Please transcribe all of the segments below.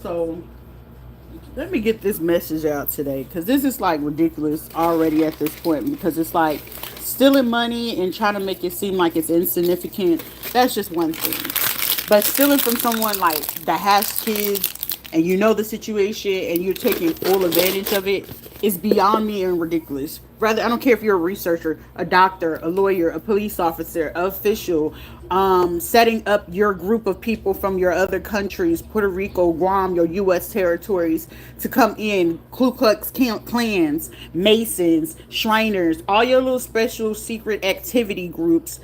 So let me get this message out today because this is like ridiculous already at this point because it's like stealing money and trying to make it seem like it's insignificant. That's just one thing. But stealing from someone like that has kids and you know the situation and you're taking full advantage of it is beyond me and ridiculous. Rather, I don't care if you're a researcher, a doctor, a lawyer, a police officer, official, setting up your group of people from your other countries, Puerto Rico, Guam, your U.S. territories, to come in, Ku Klux Klans, Masons, Shriners, all your little special secret activity groups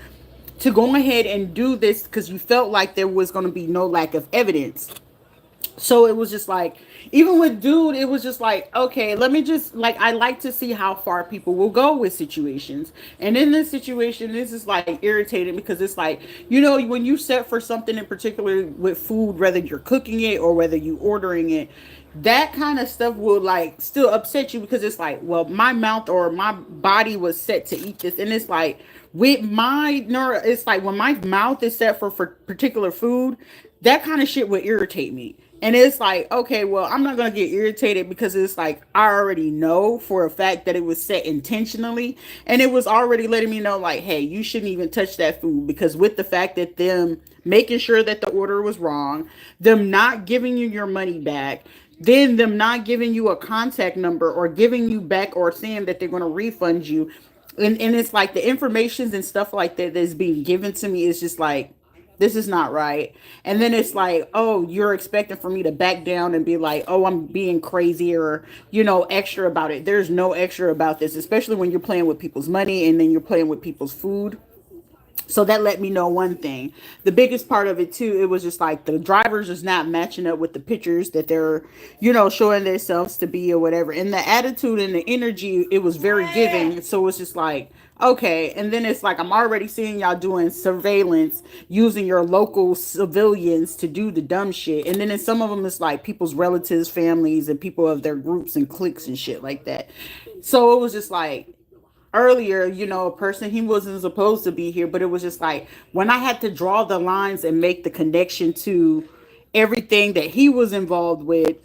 to go ahead and do this because you felt like there was going to be no lack of evidence. So it was just like, even with dude, it was just like, okay, let me just like, I like to see how far people will go with situations. And in this situation, this is like irritating because it's like, when you set for something in particular with food, whether you're cooking it or whether you ordering it, that kind of stuff will like still upset you because it's like, well, my mouth or my body was set to eat this. And it's like, with my neuro, it's like when my mouth is set for particular food, that kind of shit would irritate me. And it's like, okay, well, I'm not going to get irritated because it's like, I already know for a fact that it was set intentionally. And it was already letting me know, like, hey, you shouldn't even touch that food because with the fact that them making sure that the order was wrong, them not giving you your money back, then them not giving you a contact number or giving you back or saying that they're going to refund you. And it's like the informations and stuff like that that's being given to me is just like, this is not right. And then it's like, oh, you're expecting for me to back down and be like, oh, I'm being crazy or, extra about it. There's no extra about this, especially when you're playing with people's money and then you're playing with people's food. So that let me know one thing. The biggest part of it too, it was just like the drivers is not matching up with the pictures that they're, showing themselves to be or whatever. And the attitude and the energy, it was very giving. So it's just like, okay. And then it's like I'm already seeing y'all doing surveillance using your local civilians to do the dumb shit. And then in some of them it's like people's relatives, families, and people of their groups and cliques and shit like that. So it was just like earlier, a person he wasn't supposed to be here, but it was just like when I had to draw the lines and make the connection to everything that he was involved with.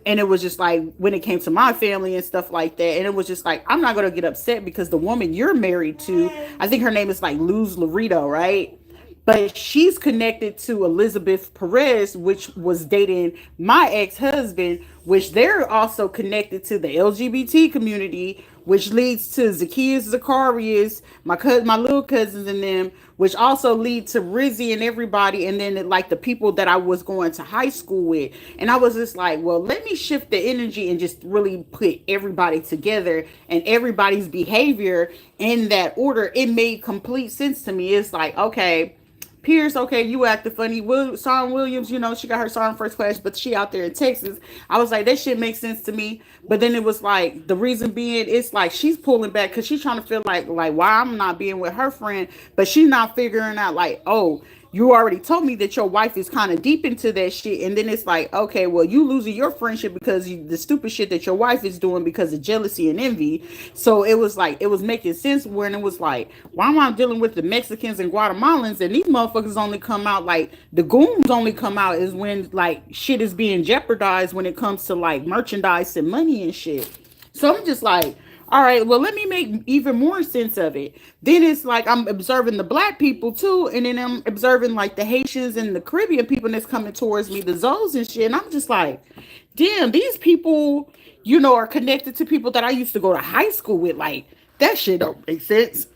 And it was just like when it came to my family and stuff like that. And it was just like, I'm not going to get upset because the woman you're married to, I think her name is like Luz Rita, right? But she's connected to Elizabeth Perez, which was dating my ex-husband, which they're also connected to the LGBT community, which leads to Zacchaeus Zacharias, my little cousins and them, which also lead to Rizzy and everybody, and then like the people that I was going to high school with. And I was just like, well, let me shift the energy and just really put everybody together and everybody's behavior in that order. It made complete sense to me. It's like, okay, Pierce, okay, you acting funny. Sean Williams, she got her song first class, but she out there in Texas. I was like, that shit makes sense to me. But then it was like, the reason being, it's like she's pulling back because she's trying to feel like why I'm not being with her friend, but she's not figuring out like, oh, you already told me that your wife is kind of deep into that shit. And then it's like, okay, well, you losing your friendship because the stupid shit that your wife is doing because of jealousy and envy. So it was like, it was making sense when it was like, why am I dealing with the Mexicans and Guatemalans and these motherfuckers only come out like the goons only come out is when like shit is being jeopardized when it comes to like merchandise and money and shit. So I'm just like, all right, well, let me make even more sense of it. Then it's like I'm observing the black people too, and then I'm observing like the Haitians and the Caribbean people that's coming towards me, the Zoes and shit. And I'm just like, damn, these people, are connected to people that I used to go to high school with. Like, that shit don't make sense.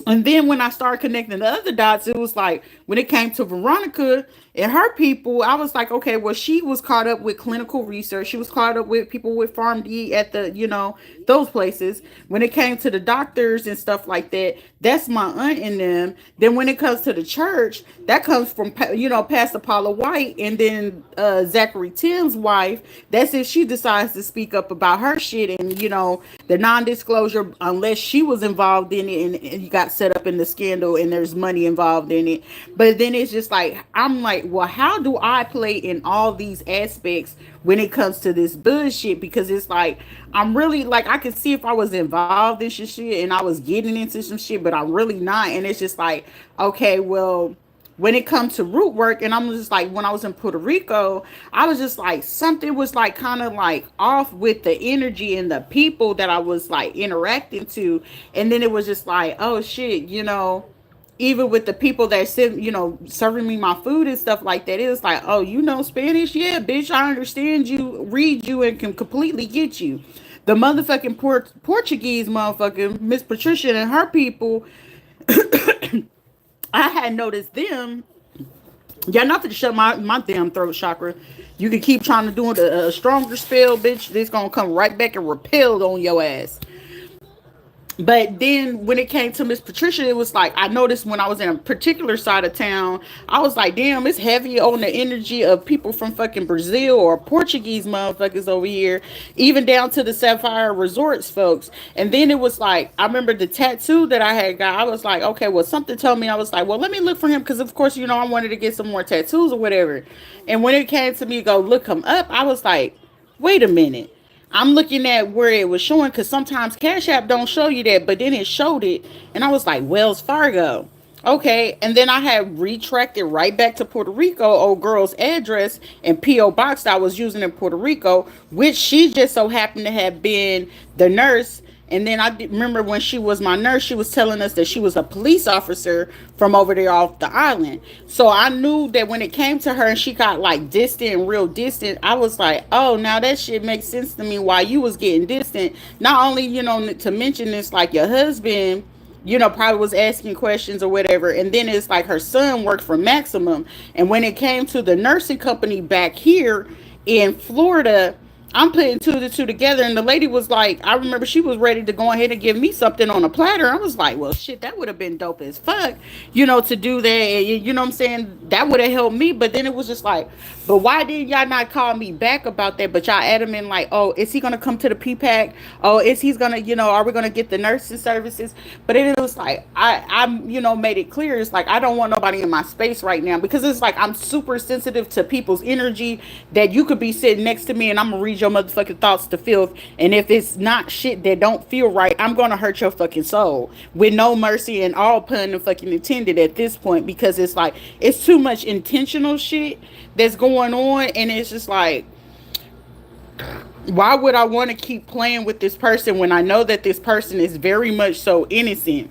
And then when I started connecting the other dots, it was like when it came to Veronica and her people, I was like, okay, well, she was caught up with clinical research. She was caught up with people with PharmD at the, those places. When it came to the doctors and stuff like that, that's my aunt in them. Then when it comes to the church, that comes from, Pastor Paula White and then Zachary Tim's wife. That's if she decides to speak up about her shit and, the non-disclosure, unless she was involved in it and you got set up in the scandal and there's money involved in it. But then it's just like, I'm like, well, how do I play in all these aspects when it comes to this bullshit? Because it's like, I'm really like, I could see if I was involved in some shit and I was getting into some shit, but I'm really not. And it's just like, okay, well, when it comes to root work, and I'm just like, when I was in Puerto Rico, I was just like, something was like kind of like off with the energy and the people that I was like interacting to. And then it was just like, oh shit, even with the people that sent, serving me my food and stuff like that, it was like, oh, you know Spanish? Yeah, bitch, I understand you, read you, and can completely get you. The motherfucking Portuguese motherfucker, Miss Patricia and her people, I had noticed them. Yeah, not to shut my damn throat chakra. You can keep trying to do a stronger spell, bitch. This gonna come right back and repel on your ass. But then when it came to Miss Patricia, it was like I noticed when I was in a particular side of town, I was like, damn, it's heavy on the energy of people from fucking Brazil or Portuguese motherfuckers over here, even down to the Sapphire Resorts folks. And then it was like, I remember the tattoo that I had got. I was like, okay, well, something told me, I was like, well, let me look for him because, of course, I wanted to get some more tattoos or whatever. And when it came to me go look him up, I was like, wait a minute. I'm looking at where it was showing because sometimes Cash App don't show you that, but then it showed it, and I was like, Wells Fargo. Okay, and then I had retracted right back to Puerto Rico, old girl's address and P.O. box that I was using in Puerto Rico, which she just so happened to have been the nurse. And then remember when she was my nurse, she was telling us that she was a police officer from over there off the island. So I knew that when it came to her and she got like distant, real distant, I was like, oh, now that shit makes sense to me why you was getting distant. Not only, to mention this, like your husband, probably was asking questions or whatever. And then it's like her son worked for Maximum. And when it came to the nursing company back here in Florida, I'm putting two to two together, and the lady was like, I remember she was ready to go ahead and give me something on a platter. I was like, well, shit, that would have been dope as fuck, to do that. You know what I'm saying? That would have helped me. But then it was just like, but why didn't y'all not call me back about that? But y'all adamant like, oh, is he gonna come to the PPAC? Oh, is he's gonna, are we gonna get the nursing services? But it was like, made it clear. It's like I don't want nobody in my space right now because it's like I'm super sensitive to people's energy. That you could be sitting next to me and I'm gonna read your motherfucking thoughts to filth, and if it's not shit that don't feel right, I'm gonna hurt your fucking soul with no mercy and all pun and fucking intended at this point, because it's like it's too much intentional shit that's going on, and it's just like, why would I want to keep playing with this person when I know that this person is very much so innocent?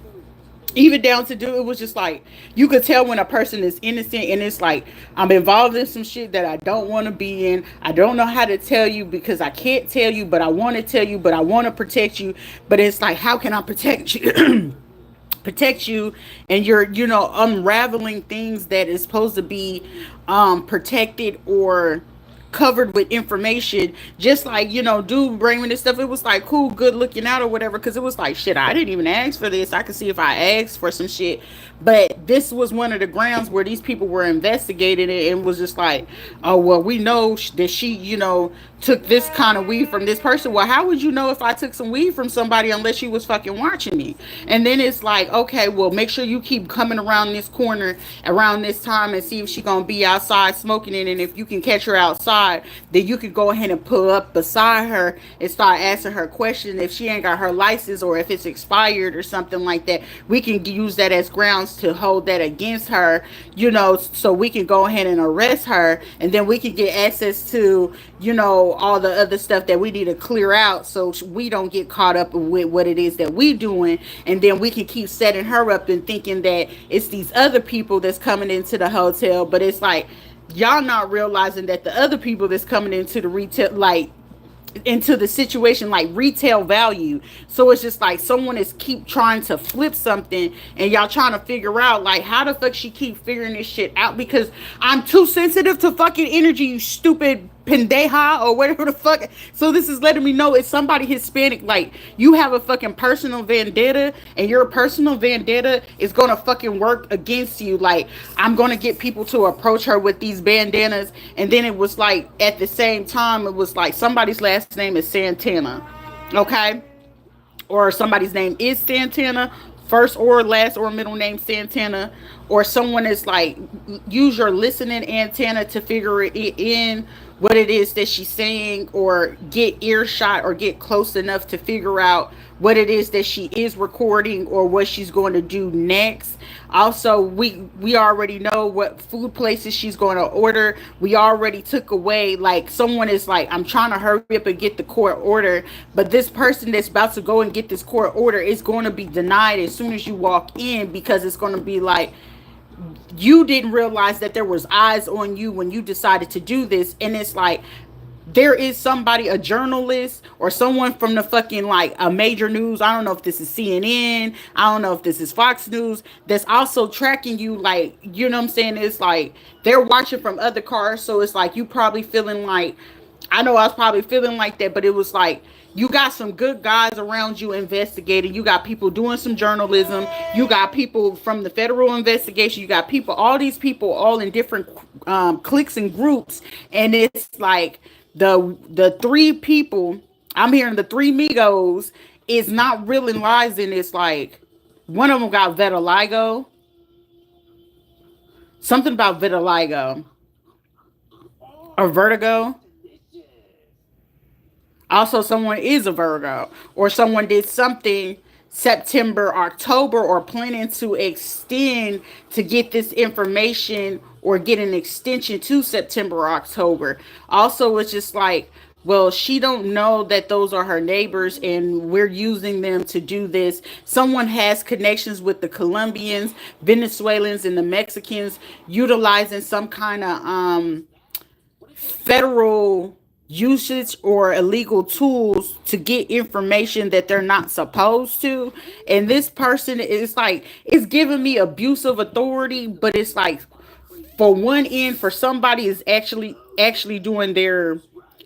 Even down to do, it was just like you could tell when a person is innocent, and it's like I'm involved in some shit that I don't want to be in. I don't know how to tell you because I can't tell you, but I want to tell you, but I want to protect you. But it's like, how can I protect you? Protect you, and you're unraveling things that is supposed to be protected or covered with information, just like dude bringing this stuff. It was like cool, good looking out or whatever, because it was like, shit, I didn't even ask for this. I could see if I asked for some shit, but this was one of the grounds where these people were investigating it, and was just like, oh well, we know that she took this kind of weed from this person. Well, how would you know if I took some weed from somebody unless you was fucking watching me? And then it's like, okay, well, make sure you keep coming around this corner around this time and see if she gonna be outside smoking it, and if you can catch her outside, then you could go ahead and pull up beside her and start asking her questions. If she ain't got her license or if it's expired or something like that, we can use that as grounds to hold that against her, so we can go ahead and arrest her, and then we can get access to all the other stuff that we need to clear out, so we don't get caught up with what it is that we doing. And then we can keep setting her up and thinking that it's these other people that's coming into the hotel, but it's like y'all not realizing that the other people that's coming into the retail, like into the situation, like retail value. So it's just like someone is keep trying to flip something, and y'all trying to figure out like how the fuck she keep figuring this shit out, because I'm too sensitive to fucking energy, you stupid pendeja or whatever the fuck. So this is letting me know it's somebody Hispanic. Like, you have a fucking personal vendetta, and your personal vendetta is gonna fucking work against you. Like, I'm gonna get people to approach her with these bandanas. And then it was like at the same time, it was like somebody's last name is Santana, okay, or somebody's name is Santana, first or last or middle name Santana, or someone is like, use your listening antenna to figure it in what it is that she's saying, or get earshot or get close enough to figure out what it is that she is recording or what she's going to do next. Also, we already know what food places she's going to order. We already took away, like, someone is like, I'm trying to hurry up and get the court order, but this person that's about to go and get this court order is going to be denied as soon as you walk in, because it's going to be like, you didn't realize that there was eyes on you when you decided to do this. And it's like, there is somebody, a journalist or someone from the fucking, like, a major news, I don't know if this is CNN, I don't know if this is Fox News, that's also tracking you. Like, you know what I'm saying? It's like they're watching from other cars, so it's like you probably feeling like, I know I was probably feeling like that, but it was like you got some good guys around you investigating. You got people doing some journalism. You got people from the federal investigation. You got people, all these people, all in different cliques and groups. And it's like the three people, I'm hearing the three Migos is not realizing. It's like one of them got vitiligo. Something about vitiligo or vertigo. Also, someone is a Virgo, or someone did something September, October, or planning to extend to get this information or get an extension to September or October. Also, it's just like, well, she don't know that those are her neighbors and we're using them to do this. Someone has connections with the Colombians, Venezuelans, and the Mexicans, utilizing some kind of federal usage or illegal tools to get information that they're not supposed to. And this person is like, it's giving me abusive authority, but it's like, for one end, for somebody is actually doing their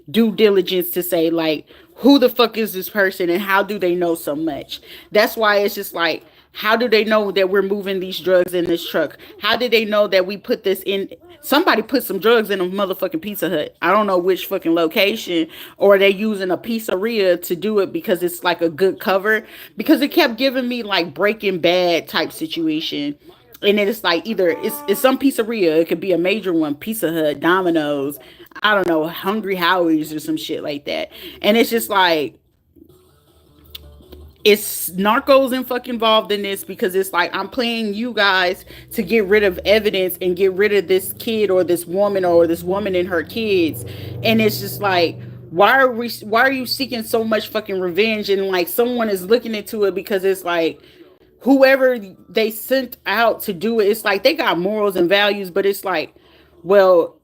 due diligence to say, like, who the fuck is this person and how do they know so much. That's why it's just like, how do they know that we're moving these drugs in this truck? How did they know that we put this in? Somebody put some drugs in a motherfucking Pizza Hut. I don't know which fucking location, or they using a pizzeria to do it because it's like a good cover. Because it kept giving me like Breaking Bad type situation. And then it's like, either it's some pizzeria, it could be a major one, Pizza Hut, Domino's, I don't know, Hungry Howie's or some shit like that. And it's just like, it's narcos and fuck involved in this, because it's like, I'm playing you guys to get rid of evidence and get rid of this kid or this woman and her kids. And it's just like, why are you seeking so much fucking revenge? And like, someone is looking into it, because it's like, whoever they sent out to do it, it's like they got morals and values, but it's like, well,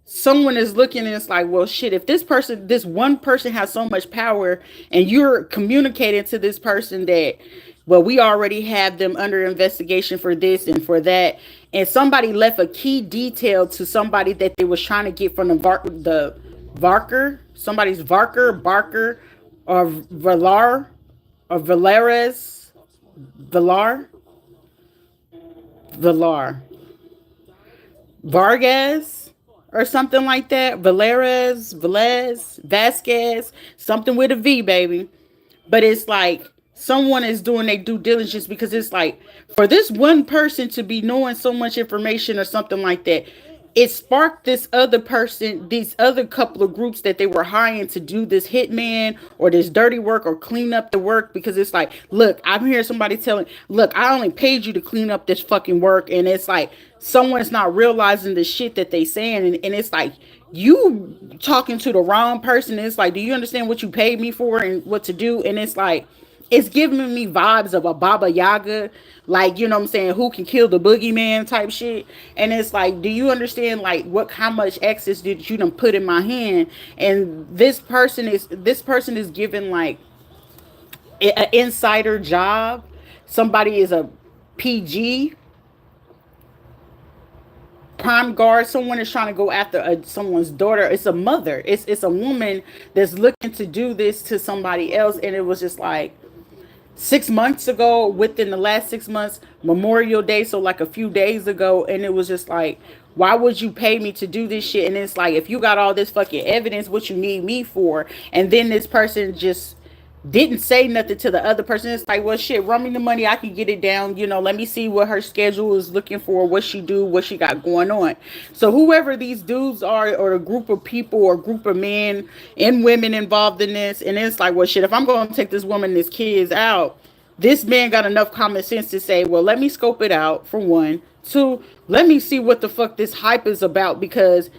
someone is looking and it's like, well, shit, if this one person has so much power and you're communicating to this person that, well, we already have them under investigation for this and for that, and somebody left a key detail to somebody that they was trying to get from the Varker, somebody's Barker, or Valar, or Valar, Valar, Vargas, or something like that. Velez, Vasquez, something with a V, baby. But it's like, someone is doing their due diligence, because it's like, for this one person to be knowing so much information or something like that, it sparked this other person, these other couple of groups that they were hiring to do this hitman or this dirty work or clean up the work. Because it's like, look, I'm hearing somebody telling, look, I only paid you to clean up this fucking work. And it's like, someone's not realizing the shit that they saying. And it's like, you talking to the wrong person. It's like, do you understand what you paid me for and what to do? And it's like, it's giving me vibes of a Baba Yaga, like, you know what I'm saying, who can kill the boogeyman type shit. And it's like, do you understand, like, how much access did you done put in my hand? And this person is given like an insider job. Somebody is a PG, prime guard. Someone is trying to go after someone's daughter. It's a mother. It's a woman that's looking to do this to somebody else. And it was just like, 6 months ago, within the last 6 months, Memorial Day, so like a few days ago. And it was just like, why would you pay me to do this shit? And it's like, if you got all this fucking evidence, what you need me for? And then this person just didn't say nothing to the other person. It's like, well, shit, run me the money. I can get it down. Let me see what her schedule is looking for, what she do, what she got going on. So whoever these dudes are, or a group of people or group of men and women involved in this, and it's like, well, shit, if I'm going to take this woman and this kids out, this man got enough common sense to say, well, let me scope it out for one. Two, let me see what the fuck this hype is about, because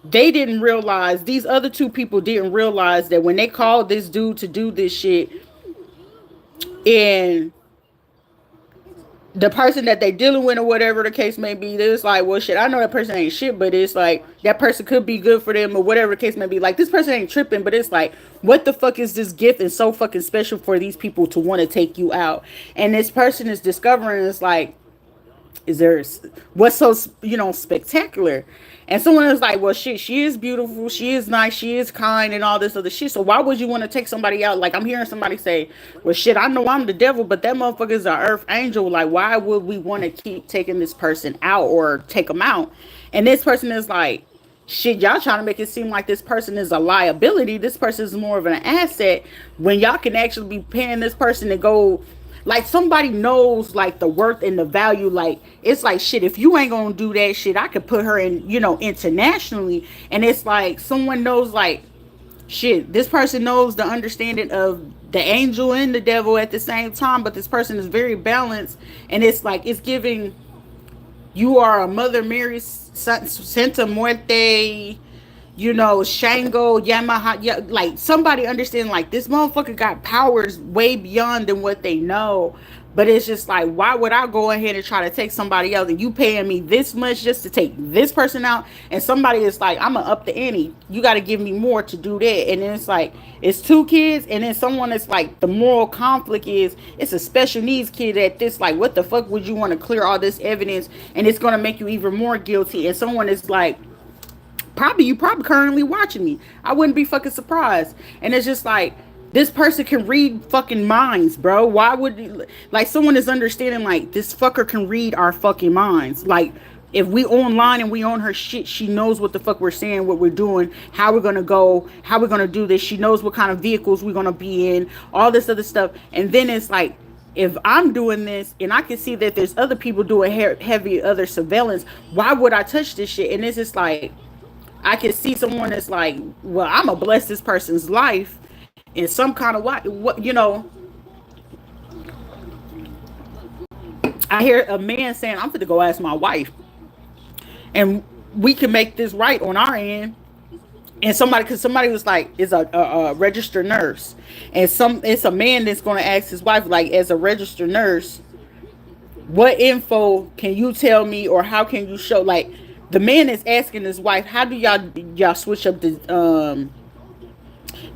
they didn't realize, these other two people didn't realize that when they called this dude to do this shit, and the person that they dealing with or whatever the case may be, it's like, well, shit, I know that person ain't shit, but it's like that person could be good for them or whatever the case may be. Like, this person ain't tripping, but it's like, what the fuck is this gift and so fucking special for these people to want to take you out? And this person is discovering, it's like, is there, what's so spectacular? And someone is like, well, shit, she is beautiful, she is nice, she is kind, and all this other shit. So why would you want to take somebody out? Like, I'm hearing somebody say, well, shit, I know I'm the devil, but that motherfucker is an earth angel. Like, why would we want to keep taking this person out or take them out? And this person is like, shit, y'all trying to make it seem like this person is a liability. This person is more of an asset, when y'all can actually be paying this person to go. Like, somebody knows, like, the worth and the value. Like, it's like, shit, if you ain't gonna do that shit, I could put her in, internationally. And it's like, someone knows, like, shit, this person knows the understanding of the angel and the devil at the same time, but this person is very balanced. And it's like, it's giving, you are a Mother Mary, Santa Muerte, Shango, Yamaha, yeah, like, somebody understand, like, this motherfucker got powers way beyond than what they know. But it's just like, why would I go ahead and try to take somebody else, and you paying me this much just to take this person out? And somebody is like, I'm gonna up the ante, you got to give me more to do that. And then it's like, it's two kids, and then someone is like, the moral conflict is, it's a special needs kid at this. Like, what the fuck would you want to clear all this evidence, and it's gonna make you even more guilty? And someone is like, you probably currently watching me, I wouldn't be fucking surprised. And it's just like, this person can read fucking minds, bro. Why would you, like, someone is understanding, like, this fucker can read our fucking minds. Like, if we online and we on her shit, she knows what the fuck we're saying, what we're doing, how we're gonna go, how we're gonna do this. She knows what kind of vehicles we're gonna be in, all this other stuff. And then it's like, if I'm doing this and I can see that there's other people doing heavy other surveillance, why would I touch this shit? And it's just like, I can see someone that's like, well, I'm gonna bless this person's life in some kind of what. I hear a man saying, I'm gonna go ask my wife, and we can make this right on our end. And because somebody was like, is a registered nurse, and it's a man that's gonna ask his wife, like, as a registered nurse, what info can you tell me, or how can you show, like, the man is asking his wife, how do y'all switch up the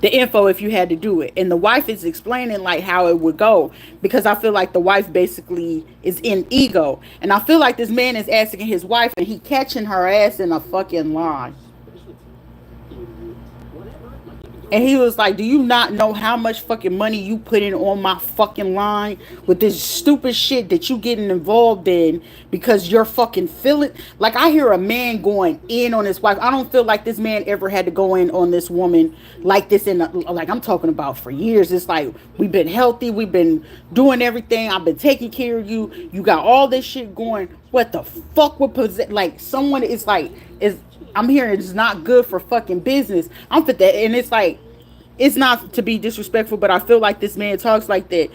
info if you had to do it? And the wife is explaining, like, how it would go, because I feel like the wife basically is in ego. And I feel like this man is asking his wife, and he catching her ass in a fucking lie. And he was like, do you not know how much fucking money you put in on my fucking line with this stupid shit that you getting involved in because you're fucking feeling? Like, I hear a man going in on his wife. I don't feel like this man ever had to go in on this woman like this like, I'm talking about for years. It's like, we've been healthy, we've been doing everything, I've been taking care of you, you got all this shit going. What the fuck would possess, like, someone is like, I'm hearing it's not good for fucking business. I'm for that. And it's like, it's not to be disrespectful, but I feel like this man talks like that.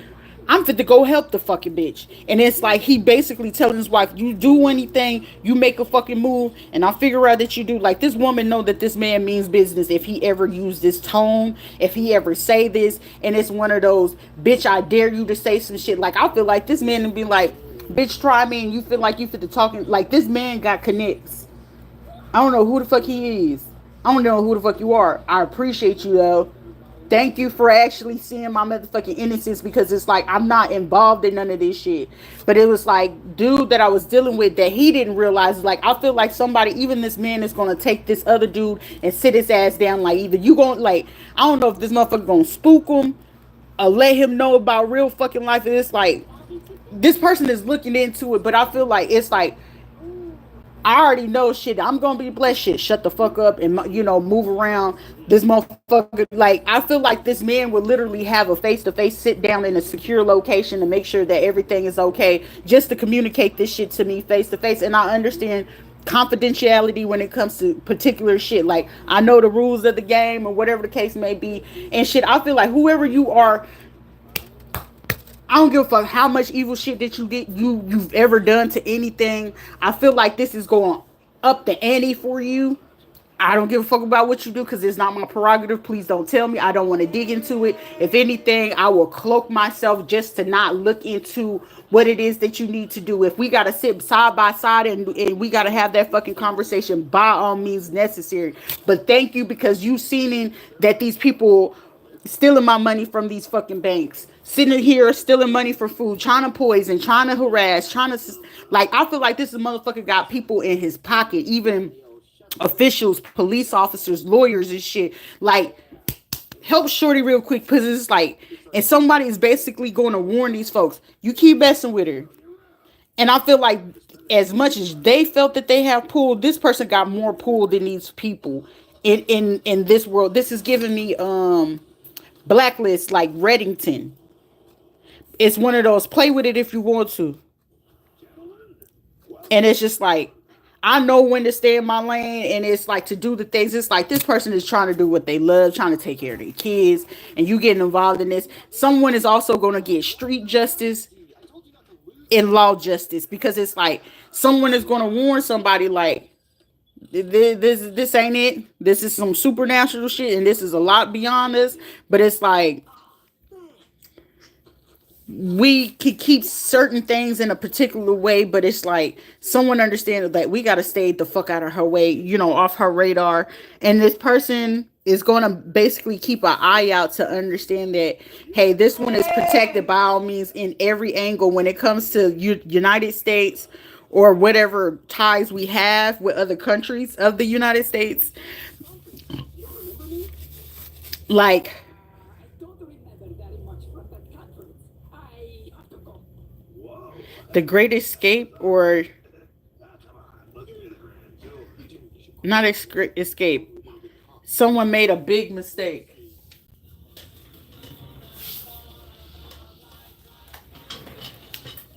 I'm fit to go help the fucking bitch. And it's like, he basically telling his wife, you do anything, you make a fucking move, and I'll figure out that you do. Like, this woman know that this man means business if he ever use this tone, if he ever say this. And it's one of those, bitch, I dare you to say some shit. Like, I feel like this man would be like, bitch, try me, and you feel like you fit to talking. Like, this man got connects. I don't know who the fuck he is. I don't know who the fuck you are. I appreciate you, though. Thank you for actually seeing my motherfucking innocence, because it's like, I'm not involved in none of this shit. But it was like, dude that I was dealing with, that he didn't realize. Like, I feel like somebody, even this man, is going to take this other dude and sit his ass down. Like, either you going to, like, I don't know if this motherfucker going to spook him or let him know about real fucking life. And it's like, this person is looking into it, but I feel like it's like, I already know shit. I'm gonna be blessed. Shit, shut the fuck up and move around this motherfucker. Like I feel like this man would literally have a face to face sit down in a secure location to make sure that everything is okay, just to communicate this shit to me face to face. And I understand confidentiality when it comes to particular shit. Like I know the rules of the game or whatever the case may be, and shit. I feel like whoever you are, I don't give a fuck how much evil shit that you've ever done to anything. I feel like this is going up the ante for you. I don't give a fuck about what you do because it's not my prerogative. Please don't tell me. I don't want to dig into it. If anything, I will cloak myself just to not look into what it is that you need to do. If we got to sit side by side and we got to have that fucking conversation, by all means necessary. But thank you because you've seen that these people stealing my money from these fucking banks, sitting here stealing money for food, trying to poison, trying to harass, trying to like. I feel like this motherfucker got people in his pocket, even officials, police officers, lawyers, and shit. Like, help Shorty real quick because it's like, and somebody is basically going to warn these folks. You keep messing with her, and I feel like as much as they felt that they have pulled, this person got more pulled than these people in this world. This is giving me blacklist like Reddington. It's one of those play with it if you want to. And it's just like, I know when to stay in my lane, and it's like to do the things. It's like this person is trying to do what they love, trying to take care of their kids, and you getting involved in this. Someone is also going to get street justice and law justice because it's like someone is going to warn somebody like this ain't it. This is some supernatural shit, and this is a lot beyond us. But it's like we could keep certain things in a particular way, but it's like someone understands that we got to stay the fuck out of her way, off her radar. And this person is going to basically keep an eye out to understand that, hey, this one is protected by all means in every angle when it comes to United States or whatever ties we have with other countries of the United States. Like, the Great Escape, or not escape. Someone made a big mistake.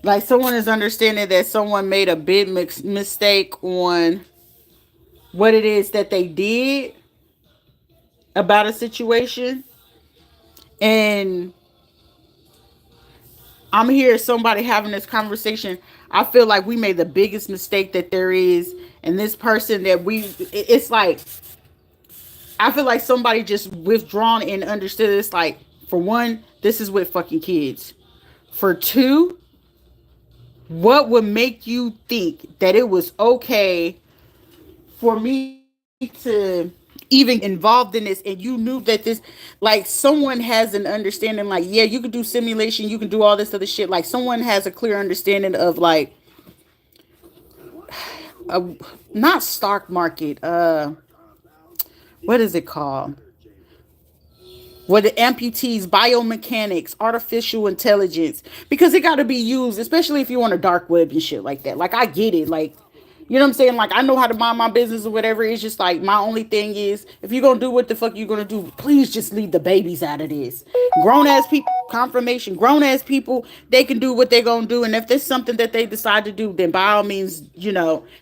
Like someone is understanding that someone made a big mistake on what it is that they did about a situation. And I'm here, somebody having this conversation. I feel like we made the biggest mistake that there is. And this person that it's like, I feel like somebody just withdrawn and understood. It's like, for one, this is with fucking kids. For two, what would make you think that it was okay for me to even involved in this, and you knew that this, like, someone has an understanding, like, yeah, you can do simulation, you can do all this other shit. Like, someone has a clear understanding of, like, not stock market, what is it called? What the amputees, biomechanics, artificial intelligence, because it got to be used, especially if you're on a dark web and shit like that. Like, I get it. Like, you know what I'm saying? Like, I know how to mind my business or whatever. It's just like, my only thing is, if you're going to do what the fuck you're going to do, please just leave the babies out of this. Grown ass people, confirmation, grown ass people, they can do what they're going to do. And if there's something that they decide to do, then by all means,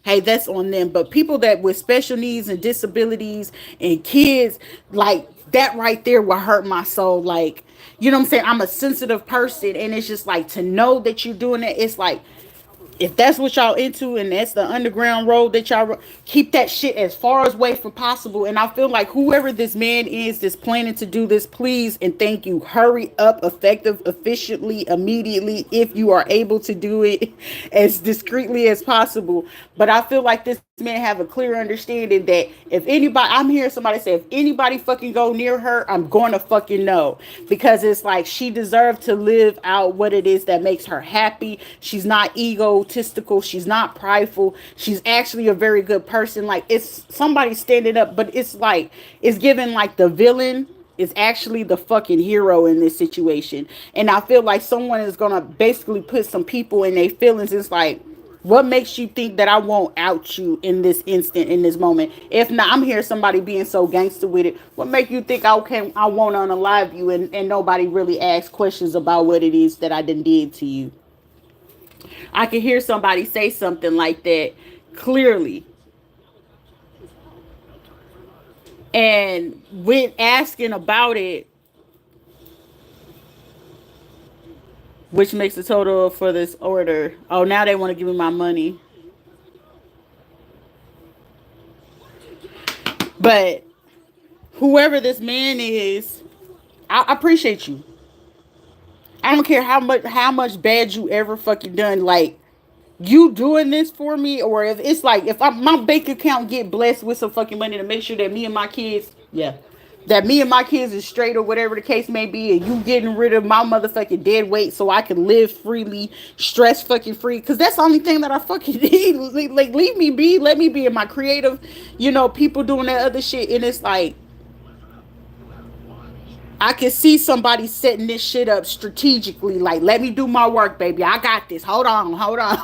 hey, that's on them. But people that with special needs and disabilities and kids, like, that right there will hurt my soul. Like, you know what I'm saying? I'm a sensitive person, and it's just like, to know that you're doing it, it's like, if that's what y'all into and that's the underground road that y'all keep that shit as far as away from possible. And I feel like whoever this man is that's planning to do this, please and thank you, hurry up, effective, efficiently, immediately, if you are able to do it as discreetly as possible. But I feel like this man have a clear understanding that if anybody, I'm hearing somebody say, if anybody fucking go near her, I'm going to fucking know, because it's like, she deserved to live out what it is that makes her happy. She's not egotistical, she's not prideful, she's actually a very good person. Like, it's somebody standing up, but it's like, it's given like the villain is actually the fucking hero in this situation. And I feel like someone is gonna basically put some people in their feelings. It's like, What makes you think that I won't out you in this instant, in this moment? If not, I'm hearing somebody being so gangster with it. What make you think I won't unalive you and nobody really asks questions about what it is that I did to you? I can hear somebody say something like that clearly. And with asking about it, which makes the total for this order. Oh, now they want to give me my money. But whoever this man is, I appreciate you. I don't care how much bad you ever fucking done. Like, you doing this for me, or if it's like if my bank account get blessed with some fucking money to make sure that me and my kids, yeah, that me and my kids is straight or whatever the case may be, and you getting rid of my motherfucking dead weight so I can live freely, stress fucking free, because that's the only thing that I fucking need. Like, leave me be, let me be in my creative, people doing that other shit, and it's like I can see somebody setting this shit up strategically. Like, let me do my work, baby. I got this. Hold on, hold on.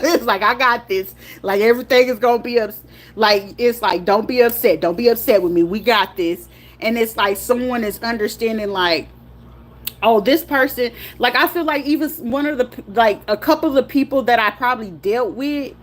It's like, I got this. Like, everything is gonna be up. Like, it's like, don't be upset. Don't be upset with me. We got this. And it's like someone is understanding, like, oh, this person. Like, I feel like even one of the, like, a couple of the people that I probably dealt with,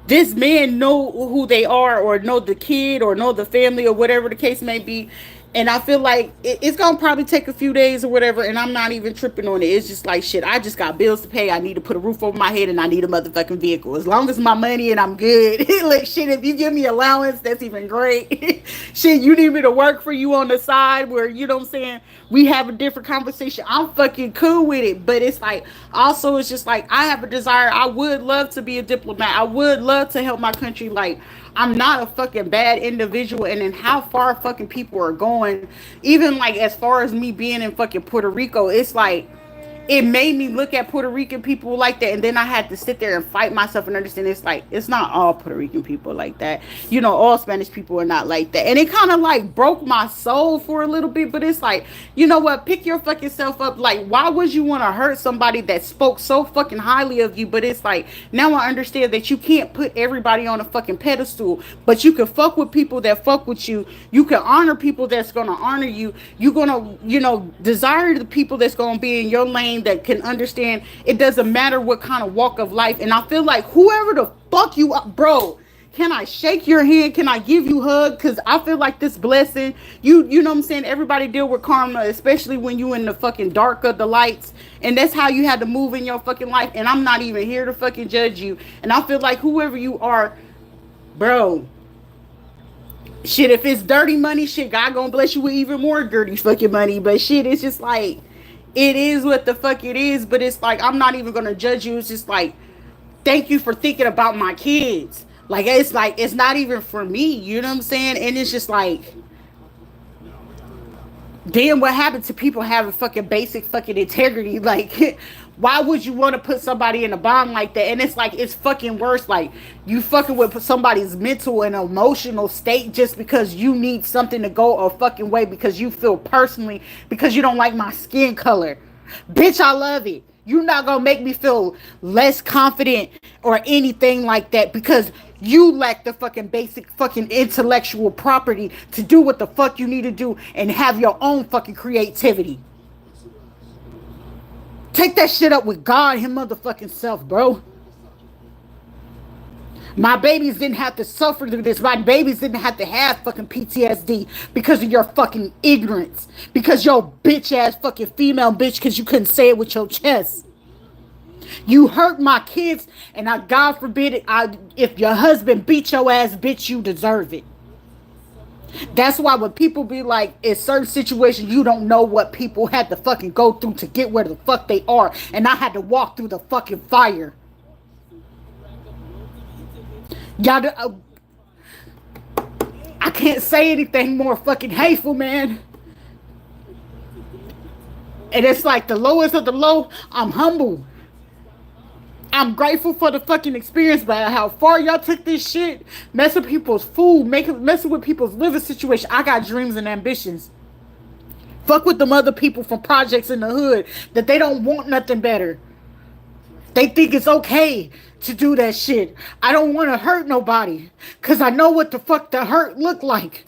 this man know who they are, or know the kid, or know the family, or whatever the case may be. And I feel like it's gonna probably take a few days or whatever, and I'm not even tripping on it. It's just like, shit, I just got bills to pay. I need to put a roof over my head, and I need a motherfucking vehicle. As long as my money and I'm good. Like, shit, if you give me allowance, that's even great. Shit, you need me to work for you on the side where, you know what I'm saying, we have a different conversation. I'm fucking cool with it. But it's like, also, it's just like, I have a desire. I would love to be a diplomat. I would love to help my country. Like, I'm not a fucking bad individual. And then how far fucking people are going, even like as far as me being in fucking Puerto Rico, it's like, it made me look at Puerto Rican people like that, and then I had to sit there and fight myself and understand it's like, it's not all Puerto Rican people like that. All Spanish people are not like that. And it kind of like broke my soul for a little bit, but it's like, you know what, pick your fucking self up. Like, why would you want to hurt somebody that spoke so fucking highly of you? But it's like, now I understand that you can't put everybody on a fucking pedestal, but you can fuck with people that fuck with you. You can honor people that's gonna honor you. You're gonna, desire the people that's gonna be in your lane, that can understand it doesn't matter what kind of walk of life. And I feel like whoever the fuck you are, bro, can I shake your hand? Can I give you a hug? Because I feel like this blessing, you know what I'm saying, everybody deal with karma, especially when you in the fucking dark of the lights, and that's how you had to move in your fucking life. And I'm not even here to fucking judge you. And I feel like whoever you are, bro, shit, if it's dirty money, shit, God gonna bless you with even more dirty fucking money. But shit, it's just like, it is what the fuck it is. But it's like, I'm not even gonna judge you. It's just like, thank you for thinking about my kids. Like, it's not even for me, you know what I'm saying? And it's just like, damn, what happened to people having fucking basic fucking integrity? Like, why would you want to put somebody in a bond like that? And it's like, it's fucking worse. Like, you fucking with somebody's mental and emotional state just because you need something to go a fucking way, because you feel personally, because you don't like my skin color. Bitch, I love it. You're not gonna make me feel less confident or anything like that, because you lack the fucking basic fucking intellectual property to do what the fuck you need to do and have your own fucking creativity. Take that shit up with God, him motherfucking self, bro. My babies didn't have to suffer through this. My babies didn't have to have fucking PTSD because of your fucking ignorance. Because your bitch ass fucking female bitch, because you couldn't say it with your chest. You hurt my kids, and God forbid it, if your husband beat your ass, bitch, you deserve it. That's why when people be like, in certain situations, you don't know what people had to fucking go through to get where the fuck they are. And I had to walk through the fucking fire. Y'all, I can't say anything more fucking hateful, man. And it's like, the lowest of the low, I'm humble. I'm grateful for the fucking experience, but how far y'all took this shit, messing with people's food, messing with people's living situation. I got dreams and ambitions. Fuck with them other people from projects in the hood that they don't want nothing better. They think it's okay to do that shit. I don't want to hurt nobody because I know what the fuck the hurt look like.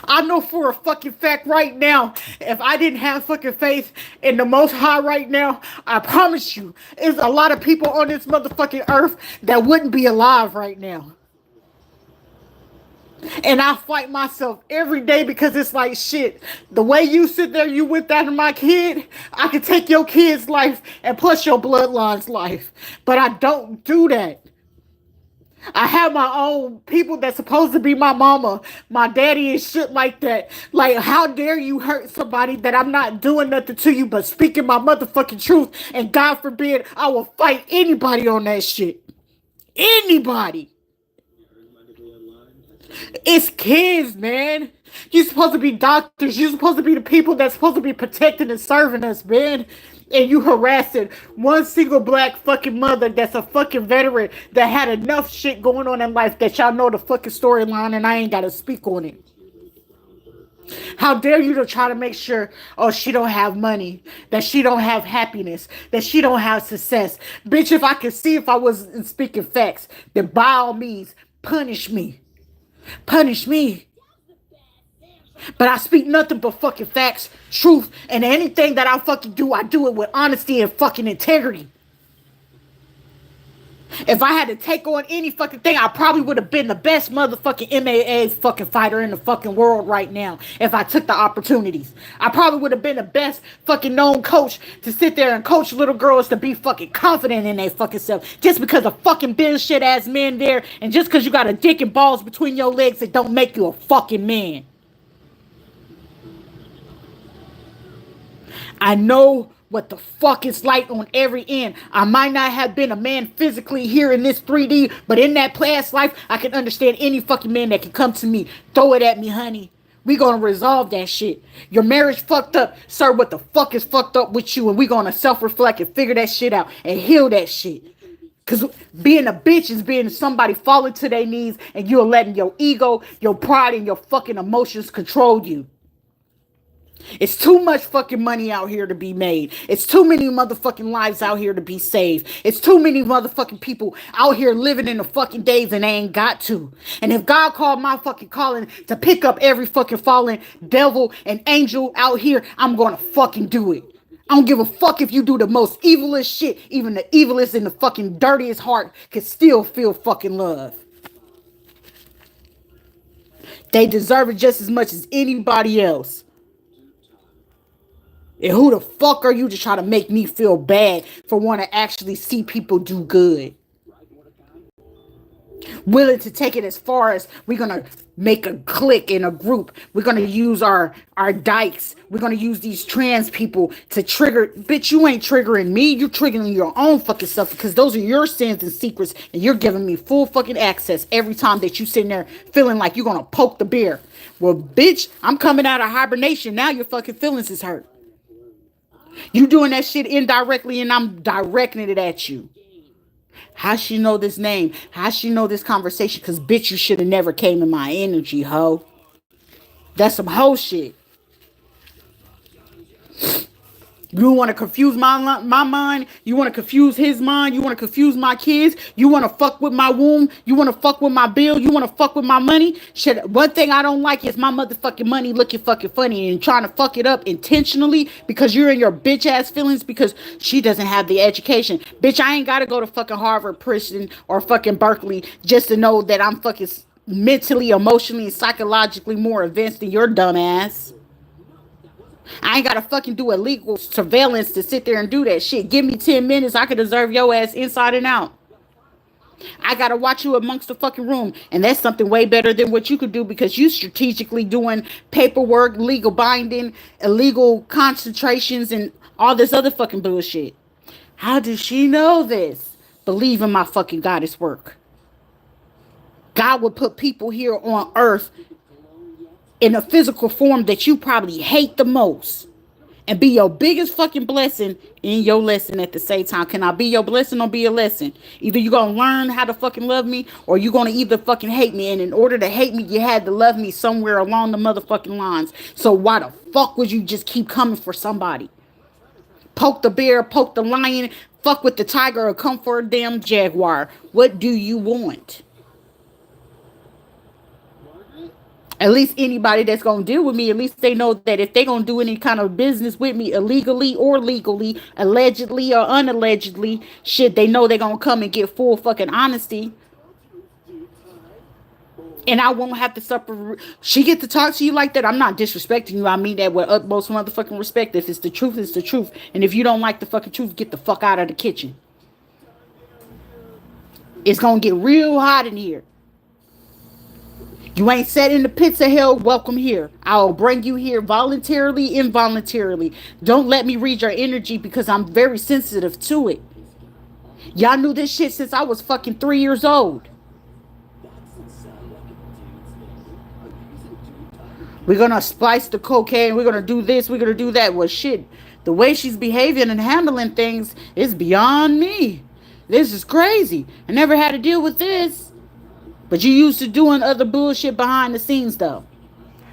I know for a fucking fact right now, if I didn't have fucking faith in the Most High right now, I promise you, there's a lot of people on this motherfucking earth that wouldn't be alive right now. And I fight myself every day because it's like, shit, the way you sit there, you went after my kid, I could take your kid's life and plus your bloodline's life. But I don't do that. I have my own people that's supposed to be my mama, my daddy and shit like that. Like, how dare you hurt somebody that I'm not doing nothing to you but speaking my motherfucking truth. And God forbid, I will fight anybody on that shit. Anybody. It's kids, man. You're supposed to be doctors. You're supposed to be the people that's supposed to be protecting and serving us, man. And you harassing one single black fucking mother that's a fucking veteran that had enough shit going on in life that y'all know the fucking storyline and I ain't gotta speak on it. How dare you to try to make sure, oh, she don't have money, that she don't have happiness, that she don't have success. Bitch, if I could see if I wasn't speaking facts, then by all means, punish me. Punish me. But I speak nothing but fucking facts, truth, and anything that I fucking do, I do it with honesty and fucking integrity. If I had to take on any fucking thing, I probably would have been the best motherfucking MMA fucking fighter in the fucking world right now if I took the opportunities. I probably would have been the best fucking known coach to sit there and coach little girls to be fucking confident in their fucking self. Just because of fucking bullshit ass men there, and just because you got a dick and balls between your legs, it don't make you a fucking man. I know what the fuck it's like on every end. I might not have been a man physically here in this 3D, but in that past life, I can understand any fucking man that can come to me. Throw it at me, honey. We gonna resolve that shit. Your marriage fucked up. Sir, what the fuck is fucked up with you? And we gonna self-reflect and figure that shit out and heal that shit. Because being a bitch is being somebody falling to their knees and you're letting your ego, your pride, and your fucking emotions control you. It's too much fucking money out here to be made. It's too many motherfucking lives out here to be saved. It's too many motherfucking people out here living in the fucking days and they ain't got to. And if God called my fucking calling to pick up every fucking fallen devil and angel out here, I'm gonna fucking do it. I don't give a fuck if you do the most evilest shit. Even the evilest and the fucking dirtiest heart can still feel fucking love. They deserve it just as much as anybody else. And who the fuck are you to try to make me feel bad for wanting to actually see people do good? Willing to take it as far as we're going to make a clique in a group. We're going to use our dykes. We're going to use these trans people to trigger. Bitch, you ain't triggering me. You're triggering your own fucking stuff because those are your sins and secrets. And you're giving me full fucking access every time that you sitting there feeling like you're going to poke the bear. Well, bitch, I'm coming out of hibernation. Now your fucking feelings is hurt. You doing that shit indirectly and I'm directing it at you. How she know this name? How she know this conversation? Because bitch, you should have never came in my energy, ho. That's some hoe shit. You want to confuse my mind? You want to confuse his mind? You want to confuse my kids? You want to fuck with my womb? You want to fuck with my bill? You want to fuck with my money? Shit, one thing I don't like is my motherfucking money looking fucking funny and trying to fuck it up intentionally because you're in your bitch ass feelings because she doesn't have the education. Bitch, I ain't got to go to fucking Harvard, Princeton, or fucking Berkeley just to know that I'm fucking mentally, emotionally, and psychologically more advanced than your dumb ass. I ain't gotta fucking do illegal surveillance to sit there and do that shit. Give me 10 minutes, I could observe your ass inside and out. I gotta watch you amongst the fucking room. And that's something way better than what you could do because you strategically doing paperwork, legal binding, illegal concentrations, and all this other fucking bullshit. How does she know this? Believe in my fucking goddess work. God would put people here on earth in a physical form that you probably hate the most and be your biggest fucking blessing in your lesson at the same time. Can I be your blessing or be a lesson? Either you're going to learn how to fucking love me or you're going to either fucking hate me. And in order to hate me, you had to love me somewhere along the motherfucking lines. So why the fuck would you just keep coming for somebody? Poke the bear, poke the lion, Fuck with the tiger or come for a damn jaguar. What do you want? At least anybody that's gonna deal with me, at least they know that if they gonna do any kind of business with me illegally or legally, allegedly or unallegedly, shit, they know they gonna come and get full fucking honesty. And I won't have to suffer. She get to talk to you like that. I'm not disrespecting you. I mean that with utmost motherfucking respect. If it's the truth, it's the truth. And if you don't like the fucking truth, get the fuck out of the kitchen. It's gonna get real hot in here. You ain't set in the pits of hell. Welcome here. I'll bring you here voluntarily, involuntarily. Don't let me read your energy because I'm very sensitive to it. Y'all knew this shit since I was fucking 3 years old. We're gonna splice the cocaine. We're gonna do this. We're gonna do that. Well, shit. The way she's behaving and handling things is beyond me. This is crazy. I never had to deal with this. But you used to doing other bullshit behind the scenes, though.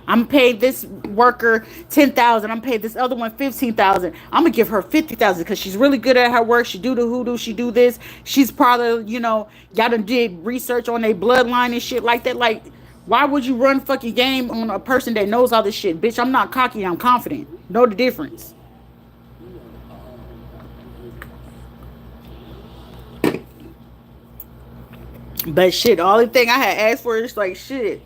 I'm paid this worker 10,000. I'm paid this other one 15,000. I'm gonna give her 50,000 because she's really good at her work. She do the hoodoo. She do this. She's probably, y'all done did research on their bloodline and shit like that. Like, why would you run fucking game on a person that knows all this shit? Bitch, I'm not cocky. I'm confident. Know the difference. But shit, the only thing I had asked for is like shit.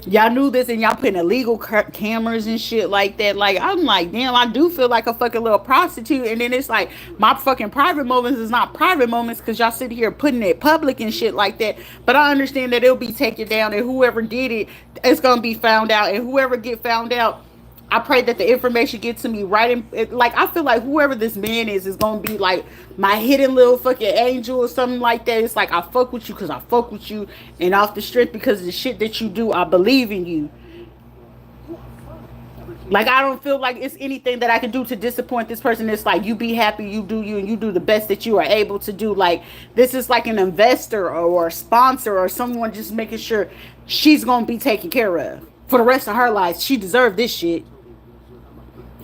Y'all knew this and y'all putting illegal cameras and shit like that. Like, I'm like, damn, I do feel like a fucking little prostitute. And then it's like, my fucking private moments is not private moments because y'all sit here putting it public and shit like that. But I understand that it'll be taken down and whoever did it, it's going to be found out. And whoever get found out, I pray that the information gets to me right in, like, I feel like whoever this man is going to be like my hidden little fucking angel or something like that. It's like, I fuck with you because I fuck with you, and off the strength because of the shit that you do, I believe in you. Like, I don't feel like it's anything that I can do to disappoint this person. It's like, you be happy, you do you, and you do the best that you are able to do. Like, this is like an investor or a sponsor or someone just making sure she's going to be taken care of for the rest of her life. She deserved this shit.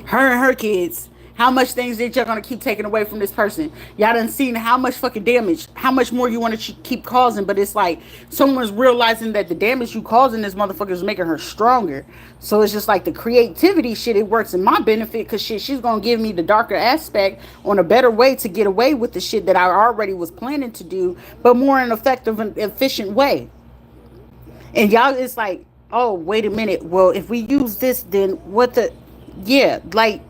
Her and her kids. How much things that y'all gonna keep taking away from this person? Y'all done seen how much fucking damage, how much more you want to keep causing, but it's like someone's realizing that the damage you causing this motherfucker is making her stronger. So it's just like the creativity shit, it works in my benefit because shit, she's gonna give me the darker aspect on a better way to get away with the shit that I already was planning to do, but more in an effective and efficient way. And y'all, it's like, oh, wait a minute. Well, if we use this, then what the, yeah, like,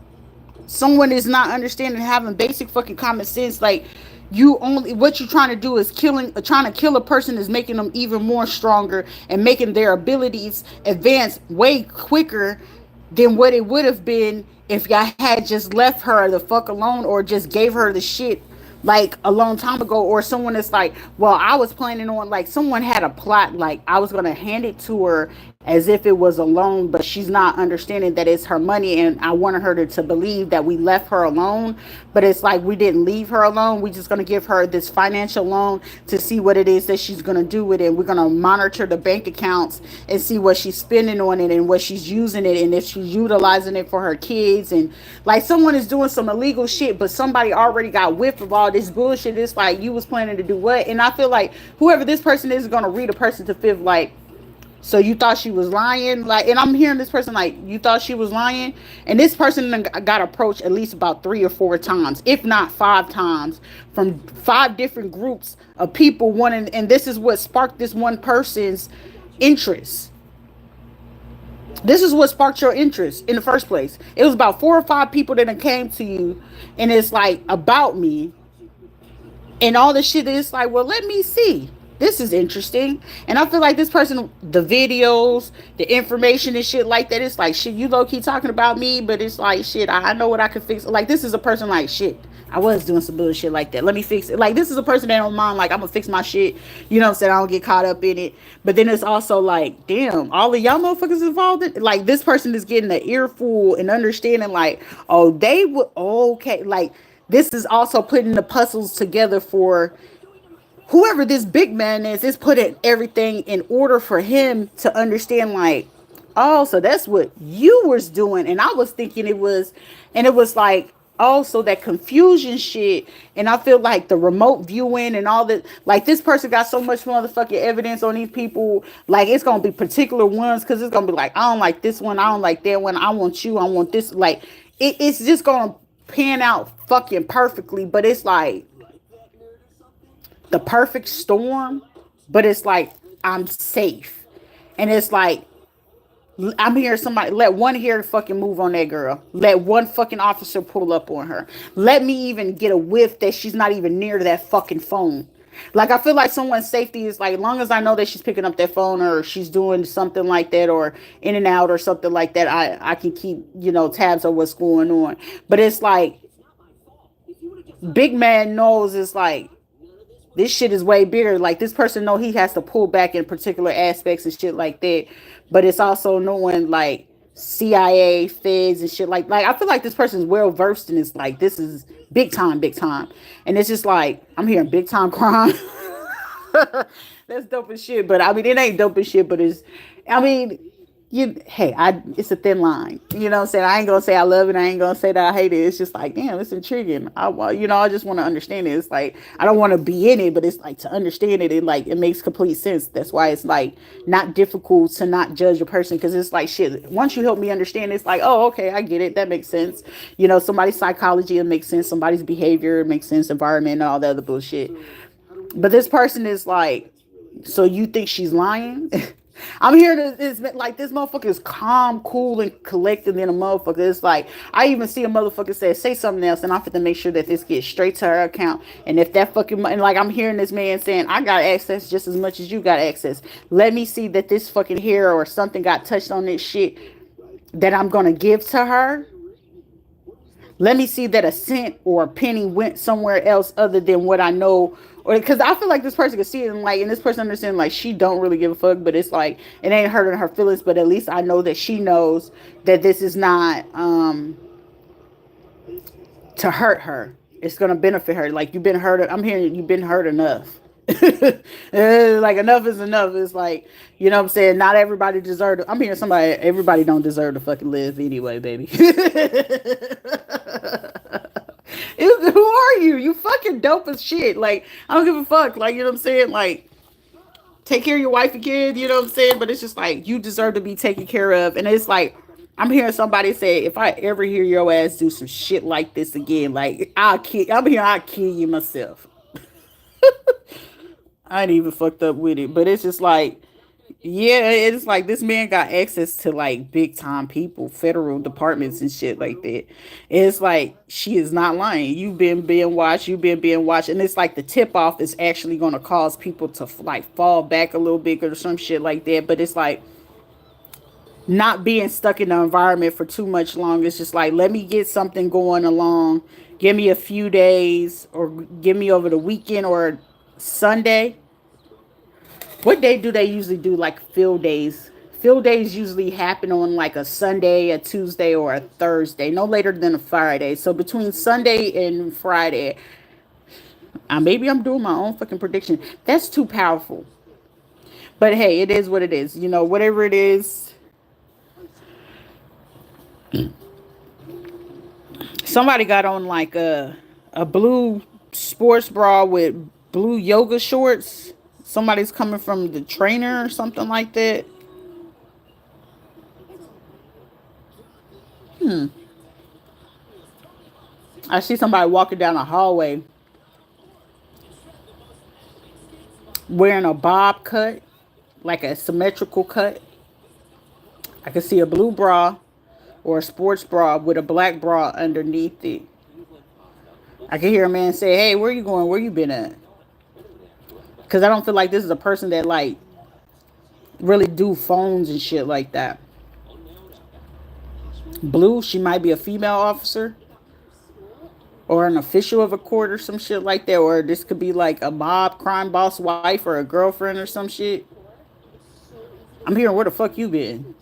someone is not understanding, having basic fucking common sense. Like, you only, what you're trying to do is trying to kill a person is making them even more stronger and making their abilities advance way quicker than what it would have been if y'all had just left her the fuck alone or just gave her the shit like a long time ago. Or someone is like, well, I was planning on, like, someone had a plot, like I was gonna hand it to her as if it was a loan, but she's not understanding that it's her money, and I wanted her to believe that we left her alone, but it's like we didn't leave her alone. We just gonna give her this financial loan to see what it is that she's gonna do with it. We're gonna monitor the bank accounts and see what she's spending on it and what she's using it, and if she's utilizing it for her kids. And like, someone is doing some illegal shit, but somebody already got whiff of all this bullshit. It's like, you was planning to do what? And I feel like whoever this person is gonna read a person to fifth, like, so you thought she was lying? Like, and I'm hearing this person like, you thought she was lying? And this person got approached at least about 3 or 4 times, if not 5 times, from 5 different groups of people wanting, and this is what sparked this one person's interest. This is what sparked your interest in the first place. It was about 4 or 5 people that came to you, and it's like, about me. And all the shit is like, well, let me see. This is interesting. And I feel like this person, the videos, the information and shit like that, it's like, shit, you low-key talking about me, but it's like, shit, I know what I can fix. Like, this is a person like, shit, I was doing some bullshit like that. Let me fix it. Like, this is a person that don't mind, like, I'm gonna fix my shit. You know what I'm saying? I don't get caught up in it. But then it's also like, damn, all of y'all motherfuckers involved in, like, this person is getting an earful and understanding, like, oh, they would, okay. Like, this is also putting the puzzles together for whoever this big man is putting everything in order for him to understand, like, oh, so that's what you was doing. And I was thinking it was, and it was like, also that confusion shit. And I feel like the remote viewing and all that, like this person got so much motherfucking evidence on these people. Like it's gonna be particular ones because it's gonna be like, I don't like this one, I don't like that one, I want you, I want this. Like it's just gonna pan out fucking perfectly. But it's like the perfect storm, but it's like I'm safe. And it's like I'm hearing somebody let one hair fucking move on that girl. Let one fucking officer pull up on her. Let me even get a whiff that she's not even near that fucking phone. Like I feel like someone's safety is like, as long as I know that she's picking up that phone or she's doing something like that or in and out or something like that, I can keep, tabs on what's going on. But it's like big man knows it's like this shit is way bigger. Like this person know he has to pull back in particular aspects and shit like that. But it's also knowing like CIA, feds and shit like I feel like this person is well versed in this. Like this is big time, big time. And it's just like I'm hearing big time crime. That's dope as shit. But I mean it ain't dope as shit, but I mean it's a thin line. You know what I'm saying? I ain't gonna say I love it. I ain't gonna say that I hate it. It's just like, damn, it's intriguing. I just want to understand it. It's like I don't want to be in it, but it's like to understand it. It makes complete sense. That's why it's like not difficult to not judge a person because it's like shit. Once you help me understand, it's like, oh, okay, I get it. That makes sense. Somebody's psychology, it makes sense. Somebody's behavior, it makes sense. Environment, and all that other bullshit. But this person is like, so you think she's lying? I'm here to this like this motherfucker is calm, cool, and collected in a motherfucker. It's like I even see a motherfucker say something else, and I'm to make sure that this gets straight to her account. And if that fucking and like I'm hearing this man saying, I got access just as much as you got access. Let me see that this fucking hair or something got touched on this shit that I'm gonna give to her. Let me see that a cent or a penny went somewhere else other than what I know. Or because I feel like this person can see it and this person understands like she don't really give a fuck, but it's like it ain't hurting her feelings, but at least I know that she knows that this is not to hurt her. It's gonna benefit her. Like you've been hurt. I'm hearing you've been hurt enough. Like enough is enough. It's like, you know what I'm saying? Not everybody deserves. I'm hearing everybody don't deserve to fucking live anyway, baby. Who are you? You fucking dope as shit. Like, I don't give a fuck. Like, you know what I'm saying? Like, take care of your wife and kid, you know what I'm saying? But it's just like, you deserve to be taken care of. And it's like, I'm hearing somebody say, if I ever hear your ass do some shit like this again, like, I'll kill you myself. I ain't even fucked up with it. But it's just like, yeah, it's like this man got access to like big time people, federal departments and shit like that. It's like she is not lying. You've been being watched. You've been being watched, and it's like the tip off is actually going to cause people to like fall back a little bit or some shit like that. But it's like not being stuck in the environment for too much long. It's just like let me get something going along. Give me a few days, or give me over the weekend or Sunday. What day do they usually do like field days? Field days usually happen on like a Sunday, a Tuesday, or a Thursday, no later than a Friday. So between Sunday and Friday, maybe I'm doing my own fucking prediction. That's too powerful. But hey, it is what it is. Whatever it is. Somebody got on like a blue sports bra with blue yoga shorts. Somebody's coming from the trainer or something like that. I see somebody walking down a hallway wearing a bob cut, like a symmetrical cut. I can see a blue bra or a sports bra with a black bra underneath it. I can hear a man say, hey, where you going? Where you been at? Because I don't feel like this is a person that like really do phones and shit like that. Blue, she might be a female officer or an official of a court or some shit like that. Or this could be like a mob crime boss wife or a girlfriend or some shit. I'm hearing where the fuck you been?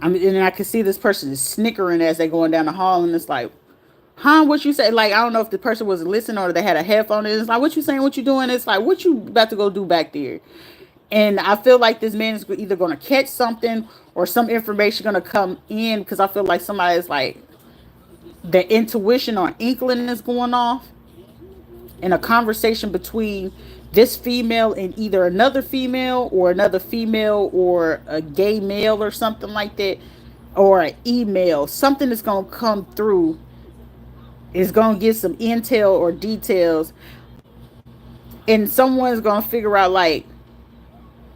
And I can see this person is snickering as they going down the hall, and it's like, huh, what you say? Like, I don't know if the person was listening or they had a headphone. It's like, what you saying? What you doing? It's like, what you about to go do back there? And I feel like this man is either going to catch something or some information going to come in, because I feel like somebody is like, the intuition or inkling is going off in a conversation between this female and either another female or a gay male or something like that, or an email. Something is going to come through, is going to get some intel or details, and someone's going to figure out like,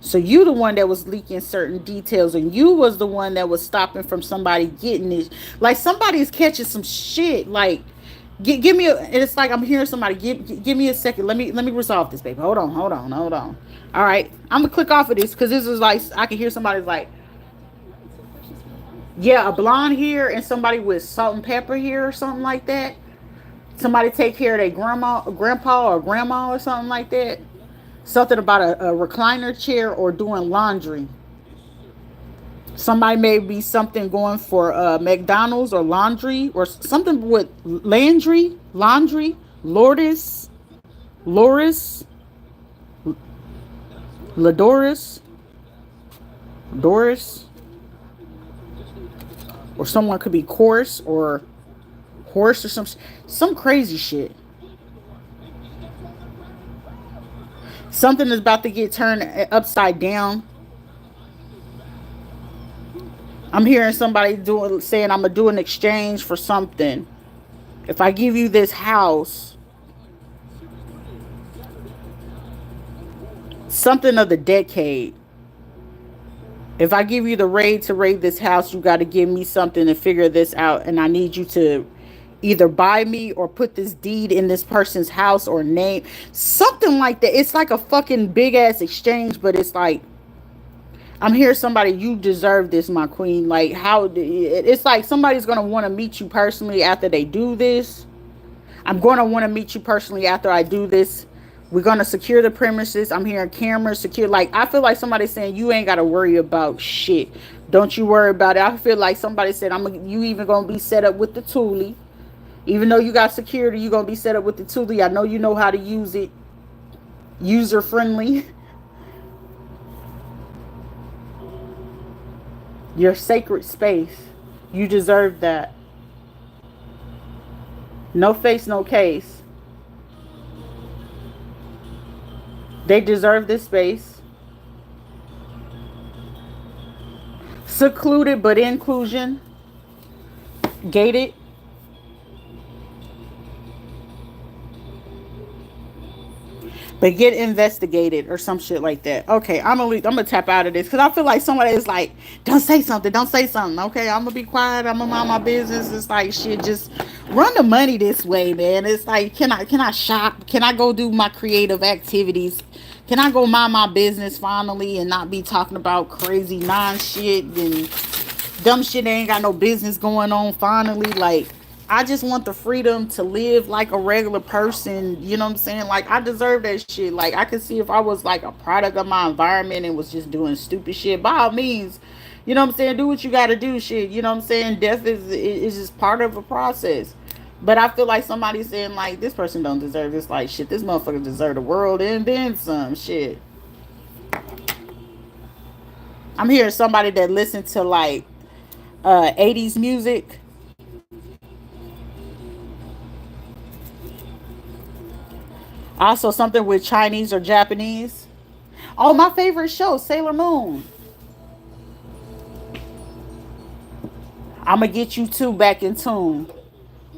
so you the one that was leaking certain details, and you was the one that was stopping from somebody getting it. Like somebody's catching some shit. Like, give me a. It's like I'm hearing somebody. Give me a second. Let me resolve this, baby. Hold on. All right, I'm gonna click off of this because this is like I can hear somebody's like, yeah, a blonde hair and somebody with salt and pepper hair or something like that. Somebody take care of their grandpa or grandma or something like that. Something about a recliner chair or doing laundry. Somebody may be something going for McDonald's or laundry or something with laundry, Loris, Ladoris, Doris, or someone could be coarse or horse or some crazy shit. Something is about to get turned upside down. I'm hearing somebody saying I'm gonna do an exchange for something. If I give you this house, something of the decade. If I give you the raid to raid this house, you got to give me something to figure this out, and I need you to either buy me or put this deed in this person's house or name, something like that. It's like a fucking big ass exchange, but it's like I'm here. Somebody, you deserve this, my queen. Like how it's like somebody's gonna want to meet you personally after they do this. I'm gonna want to meet you personally after I do this. We're gonna secure the premises. I'm hearing cameras secure. Like I feel like somebody's saying you ain't gotta worry about shit. Don't you worry about it. I feel like somebody said you even gonna be set up with the toolie. Even though you got security, you gonna be set up with the toolie. I know you know how to use it. User friendly. Your sacred space. You deserve that. No face, no case. They deserve this space. Secluded but inclusion. Gated. But get investigated or some shit like that. Okay, I'm gonna tap out of this because I feel like somebody is like, don't say something, don't say something. Okay, I'm gonna be quiet. I'm gonna mind my business. It's like shit. Just run the money this way, man. It's like, can I shop? Can I go do my creative activities? Can I go mind my business finally and not be talking about crazy non shit and dumb shit that ain't got no business going on finally? Like, I just want the freedom to live like a regular person. You know what I'm saying? Like, I deserve that shit. Like, I could see if I was like a product of my environment and was just doing stupid shit, by all means, you know what I'm saying? Do what you got to do, shit. You know what I'm saying? Death is just part of a process. But I feel like somebody's saying, like, this person don't deserve this. Like, shit, this motherfucker deserve the world and then some shit. I'm hearing somebody that listen to, like, 80s music. Also, something with Chinese or Japanese. Oh, my favorite show, Sailor Moon. I'm gonna get you two back in tune.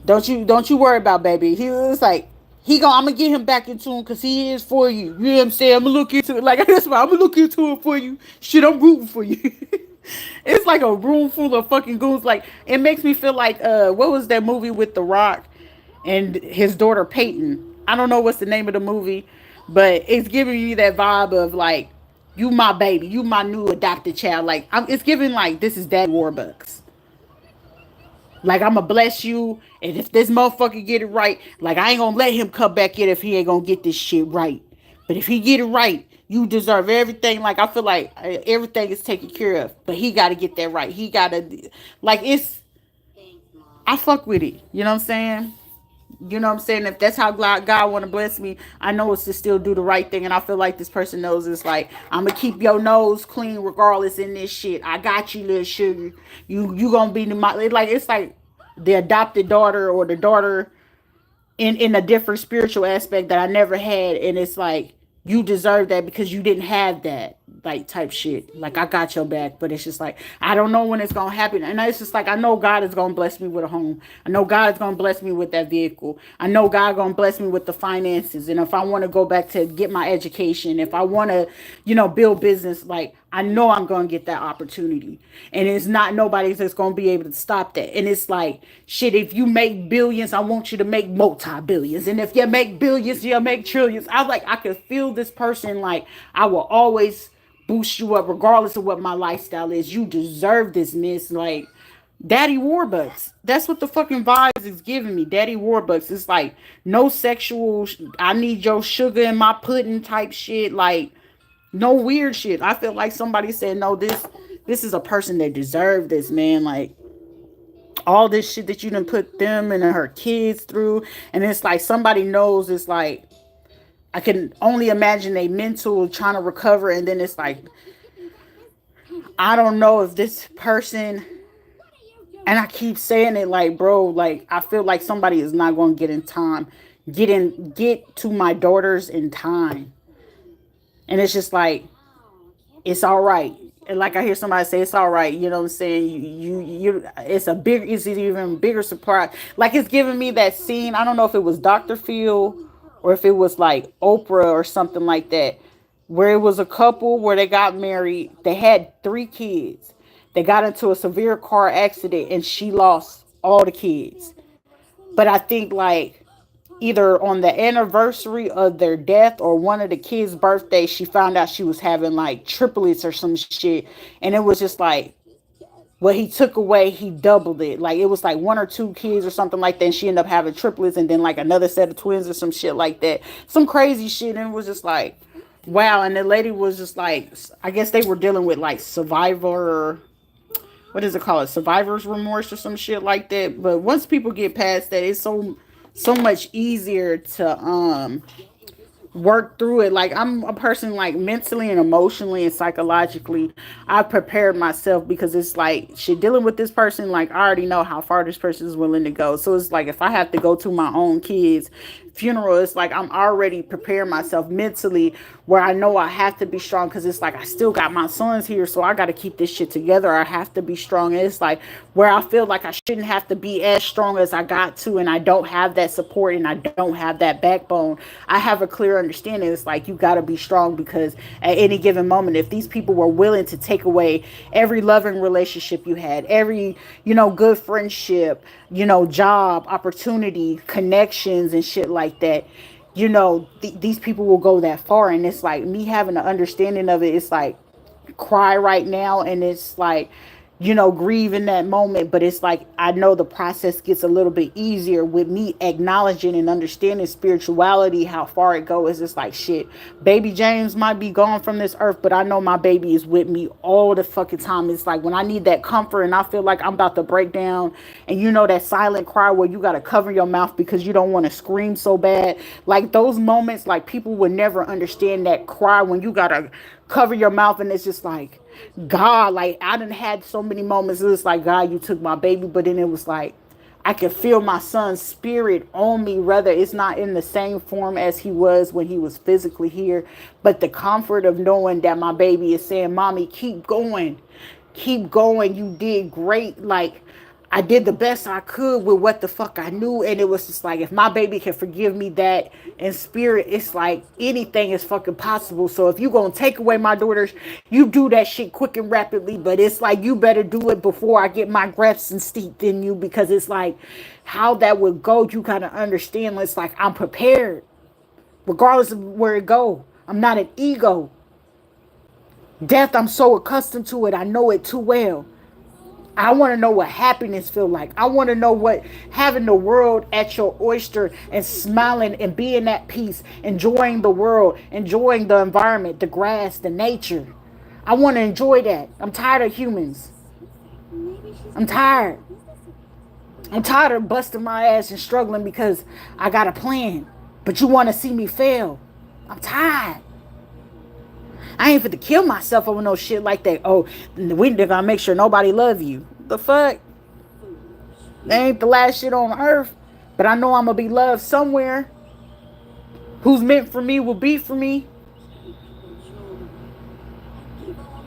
Don't you worry about baby. He was like I'm gonna get him back in tune because he is for you. You know what I'm saying? I'm gonna look into it. Like that's why I'm gonna look into it for you. Shit, I'm rooting for you. It's like a room full of fucking goons. Like it makes me feel like what was that movie with The Rock and his daughter Peyton? I don't know what's the name of the movie, but it's giving you that vibe of like you my baby, you my new adopted child. Like it's giving like this is Daddy Warbucks. Like I'ma bless you, and if this motherfucker get it right, like I ain't gonna let him come back in if he ain't gonna get this shit right. But if he get it right, you deserve everything. Like I feel like everything is taken care of, but he got to get that right. He got to like it's. I fuck with it. You know what I'm saying? You know what I'm saying? If that's how God want to bless me, I know it's to still do the right thing. And I feel like this person knows it's like, I'm going to keep your nose clean regardless in this shit. I got you, little sugar. You going to be my, it's like the adopted daughter or the daughter in a different spiritual aspect that I never had, and it's like you deserve that because you didn't have that, like, type shit. Like, I got your back, but it's just like I don't know when it's gonna happen, and it's just like I know God is gonna bless me with a home. I know God is gonna bless me with that vehicle. I know God gonna bless me with the finances, and if I want to go back to get my education, if I want to, build business, like I know I'm gonna get that opportunity, and it's not nobody that's gonna be able to stop that. And it's like shit. If you make billions, I want you to make multi-billions, and if you make billions, you'll make trillions. I could feel this person like I will always boost you up regardless of what my lifestyle is. You deserve this, miss. Like Daddy Warbucks. That's what the fucking vibes is giving me. Daddy Warbucks. It's like no sexual. I need your sugar in my pudding type shit. Like no weird shit. I feel like somebody said, no, this is a person that deserved this, man. Like all this shit that you done put them and her kids through. And it's like somebody knows it's like I can only imagine they mental trying to recover. And then it's like I don't know if this person, and I keep saying it like, bro, like I feel like somebody is not gonna get in time. Get to my daughters in time. And it's just like it's all right. And like I hear somebody say, it's all right. You know what I'm saying? It's an even bigger surprise. Like it's giving me that scene. I don't know if it was Dr. Phil or if it was like Oprah or something like that, where it was a couple where they got married. They had 3 kids. They got into a severe car accident and she lost all the kids. But I think like either on the anniversary of their death or one of the kids' birthdays, she found out she was having like triplets or some shit. And it was just like what he took away, he doubled it. Like it was like 1 or 2 kids or something like that. And she ended up having triplets and then like another set of twins or some shit like that. Some crazy shit. And it was just like, wow. And the lady was just like, I guess they were dealing with like survivor, what is it called, survivor's remorse or some shit like that. But once people get past that, it's so much easier to work through it. Like I'm a person like mentally and emotionally and psychologically I prepared myself because it's like shit dealing with this person. Like I already know how far this person is willing to go, so it's like if I have to go to my own kids funeral, it's like I'm already preparing myself mentally where I know I have to be strong because it's like I still got my sons here, so I got to keep this shit together. I have to be strong. And it's like where I feel like I shouldn't have to be as strong as I got to, and I don't have that support and I don't have that backbone. I have a clear understanding. It's like you got to be strong because at any given moment, if these people were willing to take away every loving relationship you had, every good friendship, job opportunity, connections and shit like that, these people will go that far. And it's like me having an understanding of it. It's like cry right now and it's like grieve in that moment, but it's like I know the process gets a little bit easier with me acknowledging and understanding spirituality, how far it goes. It's like shit, baby James might be gone from this earth, but I know my baby is with me all the fucking time. It's like when I need that comfort and I feel like I'm about to break down, and that silent cry where you got to cover your mouth because you don't want to scream so bad. Like those moments, like people would never understand that cry when you got to cover your mouth, and it's just like God, like I done had so many moments. It was like, God, you took my baby, but then it was like I could feel my son's spirit on me, whether it's not in the same form as he was when he was physically here, but the comfort of knowing that my baby is saying, Mommy, keep going, you did great. Like I did the best I could with what the fuck I knew. And it was just like, if my baby can forgive me that in spirit, it's like anything is fucking possible. So if you gonna take away my daughters, you do that shit quick and rapidly. But it's like, you better do it before I get my grafts and steeped in you, because it's like how that would go. You kind of understand. It's like, I'm prepared regardless of where it go. I'm not an ego. Death, I'm so accustomed to it. I know it too well. I want to know what happiness feel like. I want to know what having the world at your oyster and smiling and being at peace, enjoying the world, enjoying the environment, the grass, the nature. I want to enjoy that. I'm tired of humans. I'm tired. I'm tired of busting my ass and struggling because I got a plan. But you want to see me fail. I'm tired. I ain't fit to kill myself over no shit like that. Oh, we gotta make sure nobody love you. The fuck? That ain't the last shit on earth. But I know I'm gonna be loved somewhere. Who's meant for me will be for me.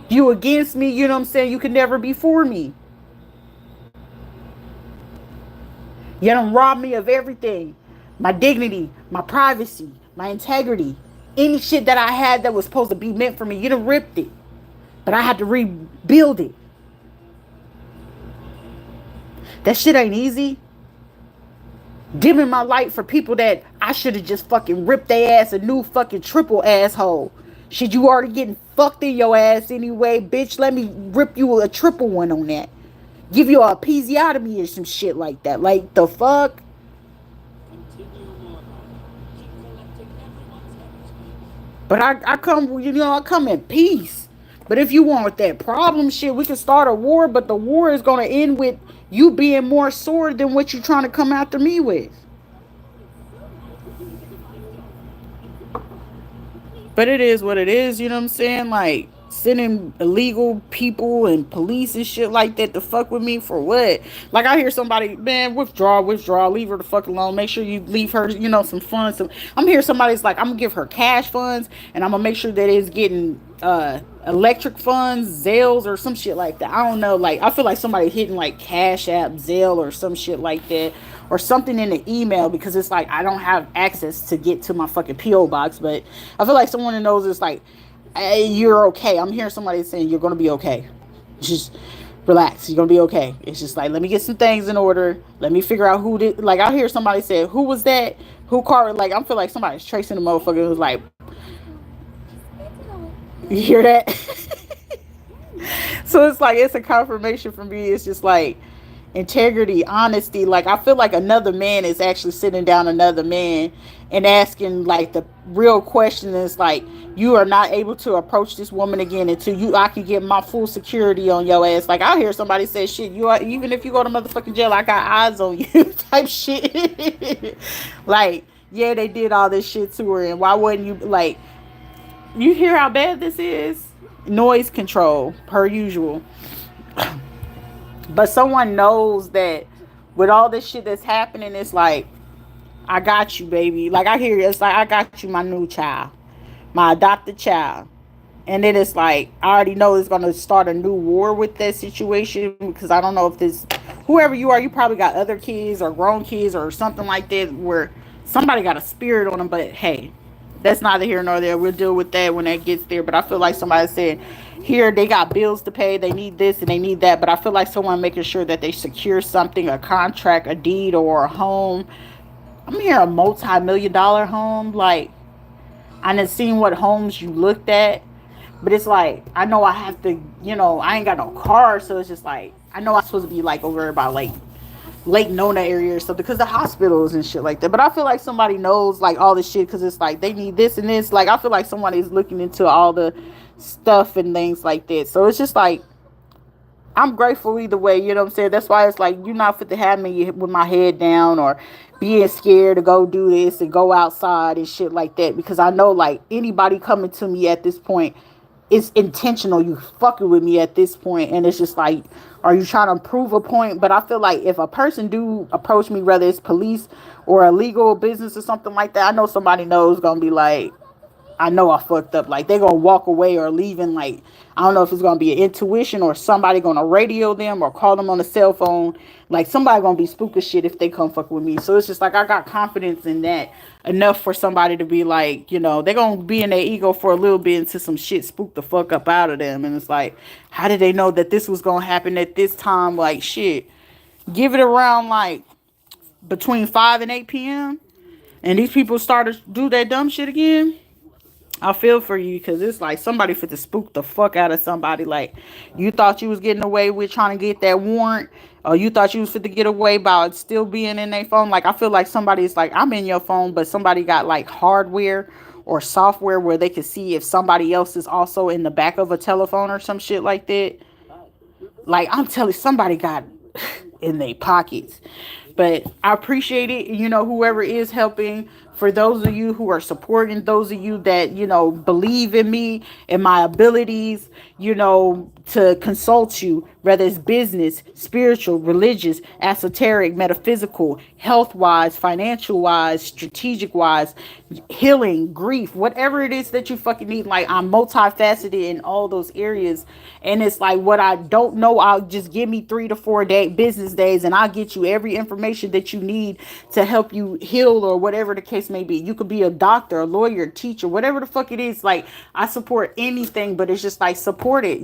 You against me, you know what I'm saying? You can never be for me. You done robbed me of everything. My dignity, my privacy, my integrity. Any shit that I had that was supposed to be meant for me, you done ripped it. But I had to rebuild it. That shit ain't easy. Dimming my light for people that I should have just fucking ripped their ass a new fucking triple asshole. Shit, you already getting fucked in your ass anyway, bitch. Let me rip you a triple one on that. Give you a episiotomy or some shit like that. Like, the fuck? But I come, I come in peace. But if you want that problem shit, we can start a war, but the war is going to end with you being more sore than what you trying to come after me with. But it is what it is, you know what I'm saying? Like, sending illegal people and police and shit like that to fuck with me for what? Like, I hear somebody, man, withdraw, leave her the fuck alone. Make sure you leave her, some funds. I'm hearing somebody's like, I'm gonna give her cash funds and I'm gonna make sure that it's getting electric funds, Zales or some shit like that. I don't know. Like, I feel like somebody hitting like Cash App, Zelle or some shit like that. Or something in the email because it's like I don't have access to get to my fucking P.O. box. But I feel like someone that knows it's like, hey, you're okay. I'm hearing somebody saying you're going to be okay. Just relax. You're going to be okay. It's just like, let me get some things in order. Let me figure out who did. Like, I hear somebody say, who was that? Who called? Like, I feel like somebody's tracing the motherfucker who's like, you hear that? So it's like, it's a confirmation for me. It's just like, integrity, honesty. Like, I feel like another man is actually sitting down another man and asking like the real question is like, you are not able to approach this woman again until I can get my full security on your ass. Like, I hear somebody say, shit, you are, even if you go to motherfucking jail, I got eyes on you type shit. Like, yeah, they did all this shit to her, and why wouldn't you? Like, you hear how bad this is? Noise control per usual. But someone knows that with all this shit that's happening, it's like, I got you, baby. Like, I hear it's like, I got you, my new child, my adopted child. And then it's like, I already know it's going to start a new war with that situation because I don't know if this, whoever you are, you probably got other kids or grown kids or something like that where somebody got a spirit on them. But hey, that's neither here nor there. We'll deal with that when that gets there. But I feel like somebody said, here they got bills to pay, they need this and they need that. But I feel like someone making sure that they secure something, a contract, a deed, or a home. I'm here a multi-million-dollar home. Like, I done seen what homes you looked at. But it's like, I know I have to, I ain't got no car. So it's just like, I know I'm supposed to be like over by like Lake Nona area or something because the hospitals and shit like that. But I feel like somebody knows like all this shit because it's like they need this and this. Like, I feel like somebody's looking into all the stuff and things like that. So it's just like, I'm grateful either way, you know what I'm saying? That's why it's like, you're not fit to have me with my head down or being scared to go do this and go outside and shit like that, because I know like anybody coming to me at this point, it's intentional. You fucking with me at this point, and it's just like, are you trying to prove a point? But I feel like if a person do approach me, whether it's police or a legal business or something like that, I know somebody knows gonna be like, I know I fucked up. Like, they're gonna walk away or leaving. Like, I don't know if it's gonna be an intuition or somebody gonna radio them or call them on the cell phone. Like, somebody gonna be spook as shit if they come fuck with me. So it's just like, I got confidence in that enough for somebody to be like, they're gonna be in their ego for a little bit until some shit spook the fuck up out of them. And it's like, how did they know that this was gonna happen at this time? Like, shit, give it around like between 5 and 8 p.m. and these people start to do that dumb shit again. I feel for you, because it's like somebody fit to spook the fuck out of somebody. Like, you thought you was getting away with trying to get that warrant, or you thought you was fit to get away by still being in their phone. Like, I feel like somebody's like, I'm in your phone, but somebody got like hardware or software where they can see if somebody else is also in the back of a telephone or some shit like that. Like, I'm telling you, somebody got in their pockets. But I appreciate it, whoever is helping. For those of you who are supporting, those of you that, believe in me and my abilities, to consult you, whether it's business, spiritual, religious, esoteric, metaphysical, health wise, financial wise, strategic wise, healing, grief, whatever it is that you fucking need. Like, I'm multifaceted in all those areas. And it's like, what I don't know, I'll just give me 3 to 4 business days, and I'll get you every information that you need to help you heal, or whatever the case may be. You could be a doctor, a lawyer, teacher, whatever the fuck it is. Like, I support anything, but it's just like, support it,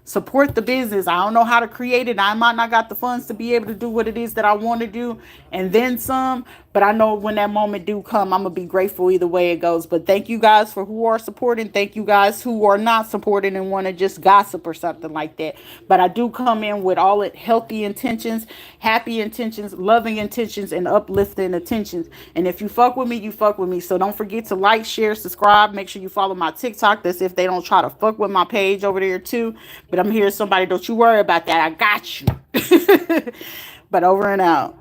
support the business. I don't know how to create it. I might not got the funds to be able to do what it is that I want to do, and then some. But I know when that moment do come, I'm gonna be grateful either way it goes. But thank you guys for who are supporting. Thank you guys who are not supporting and want to just gossip or something like that. But I do come in with all it healthy intentions, happy intentions, loving intentions, and uplifting intentions. And if you fuck with me, you fuck with me. So don't forget to like, share, subscribe. Make sure you follow my TikTok. That's if they don't try to fuck with my page over there too. But I'm here, somebody. Don't you worry about that. I got you. But over and out.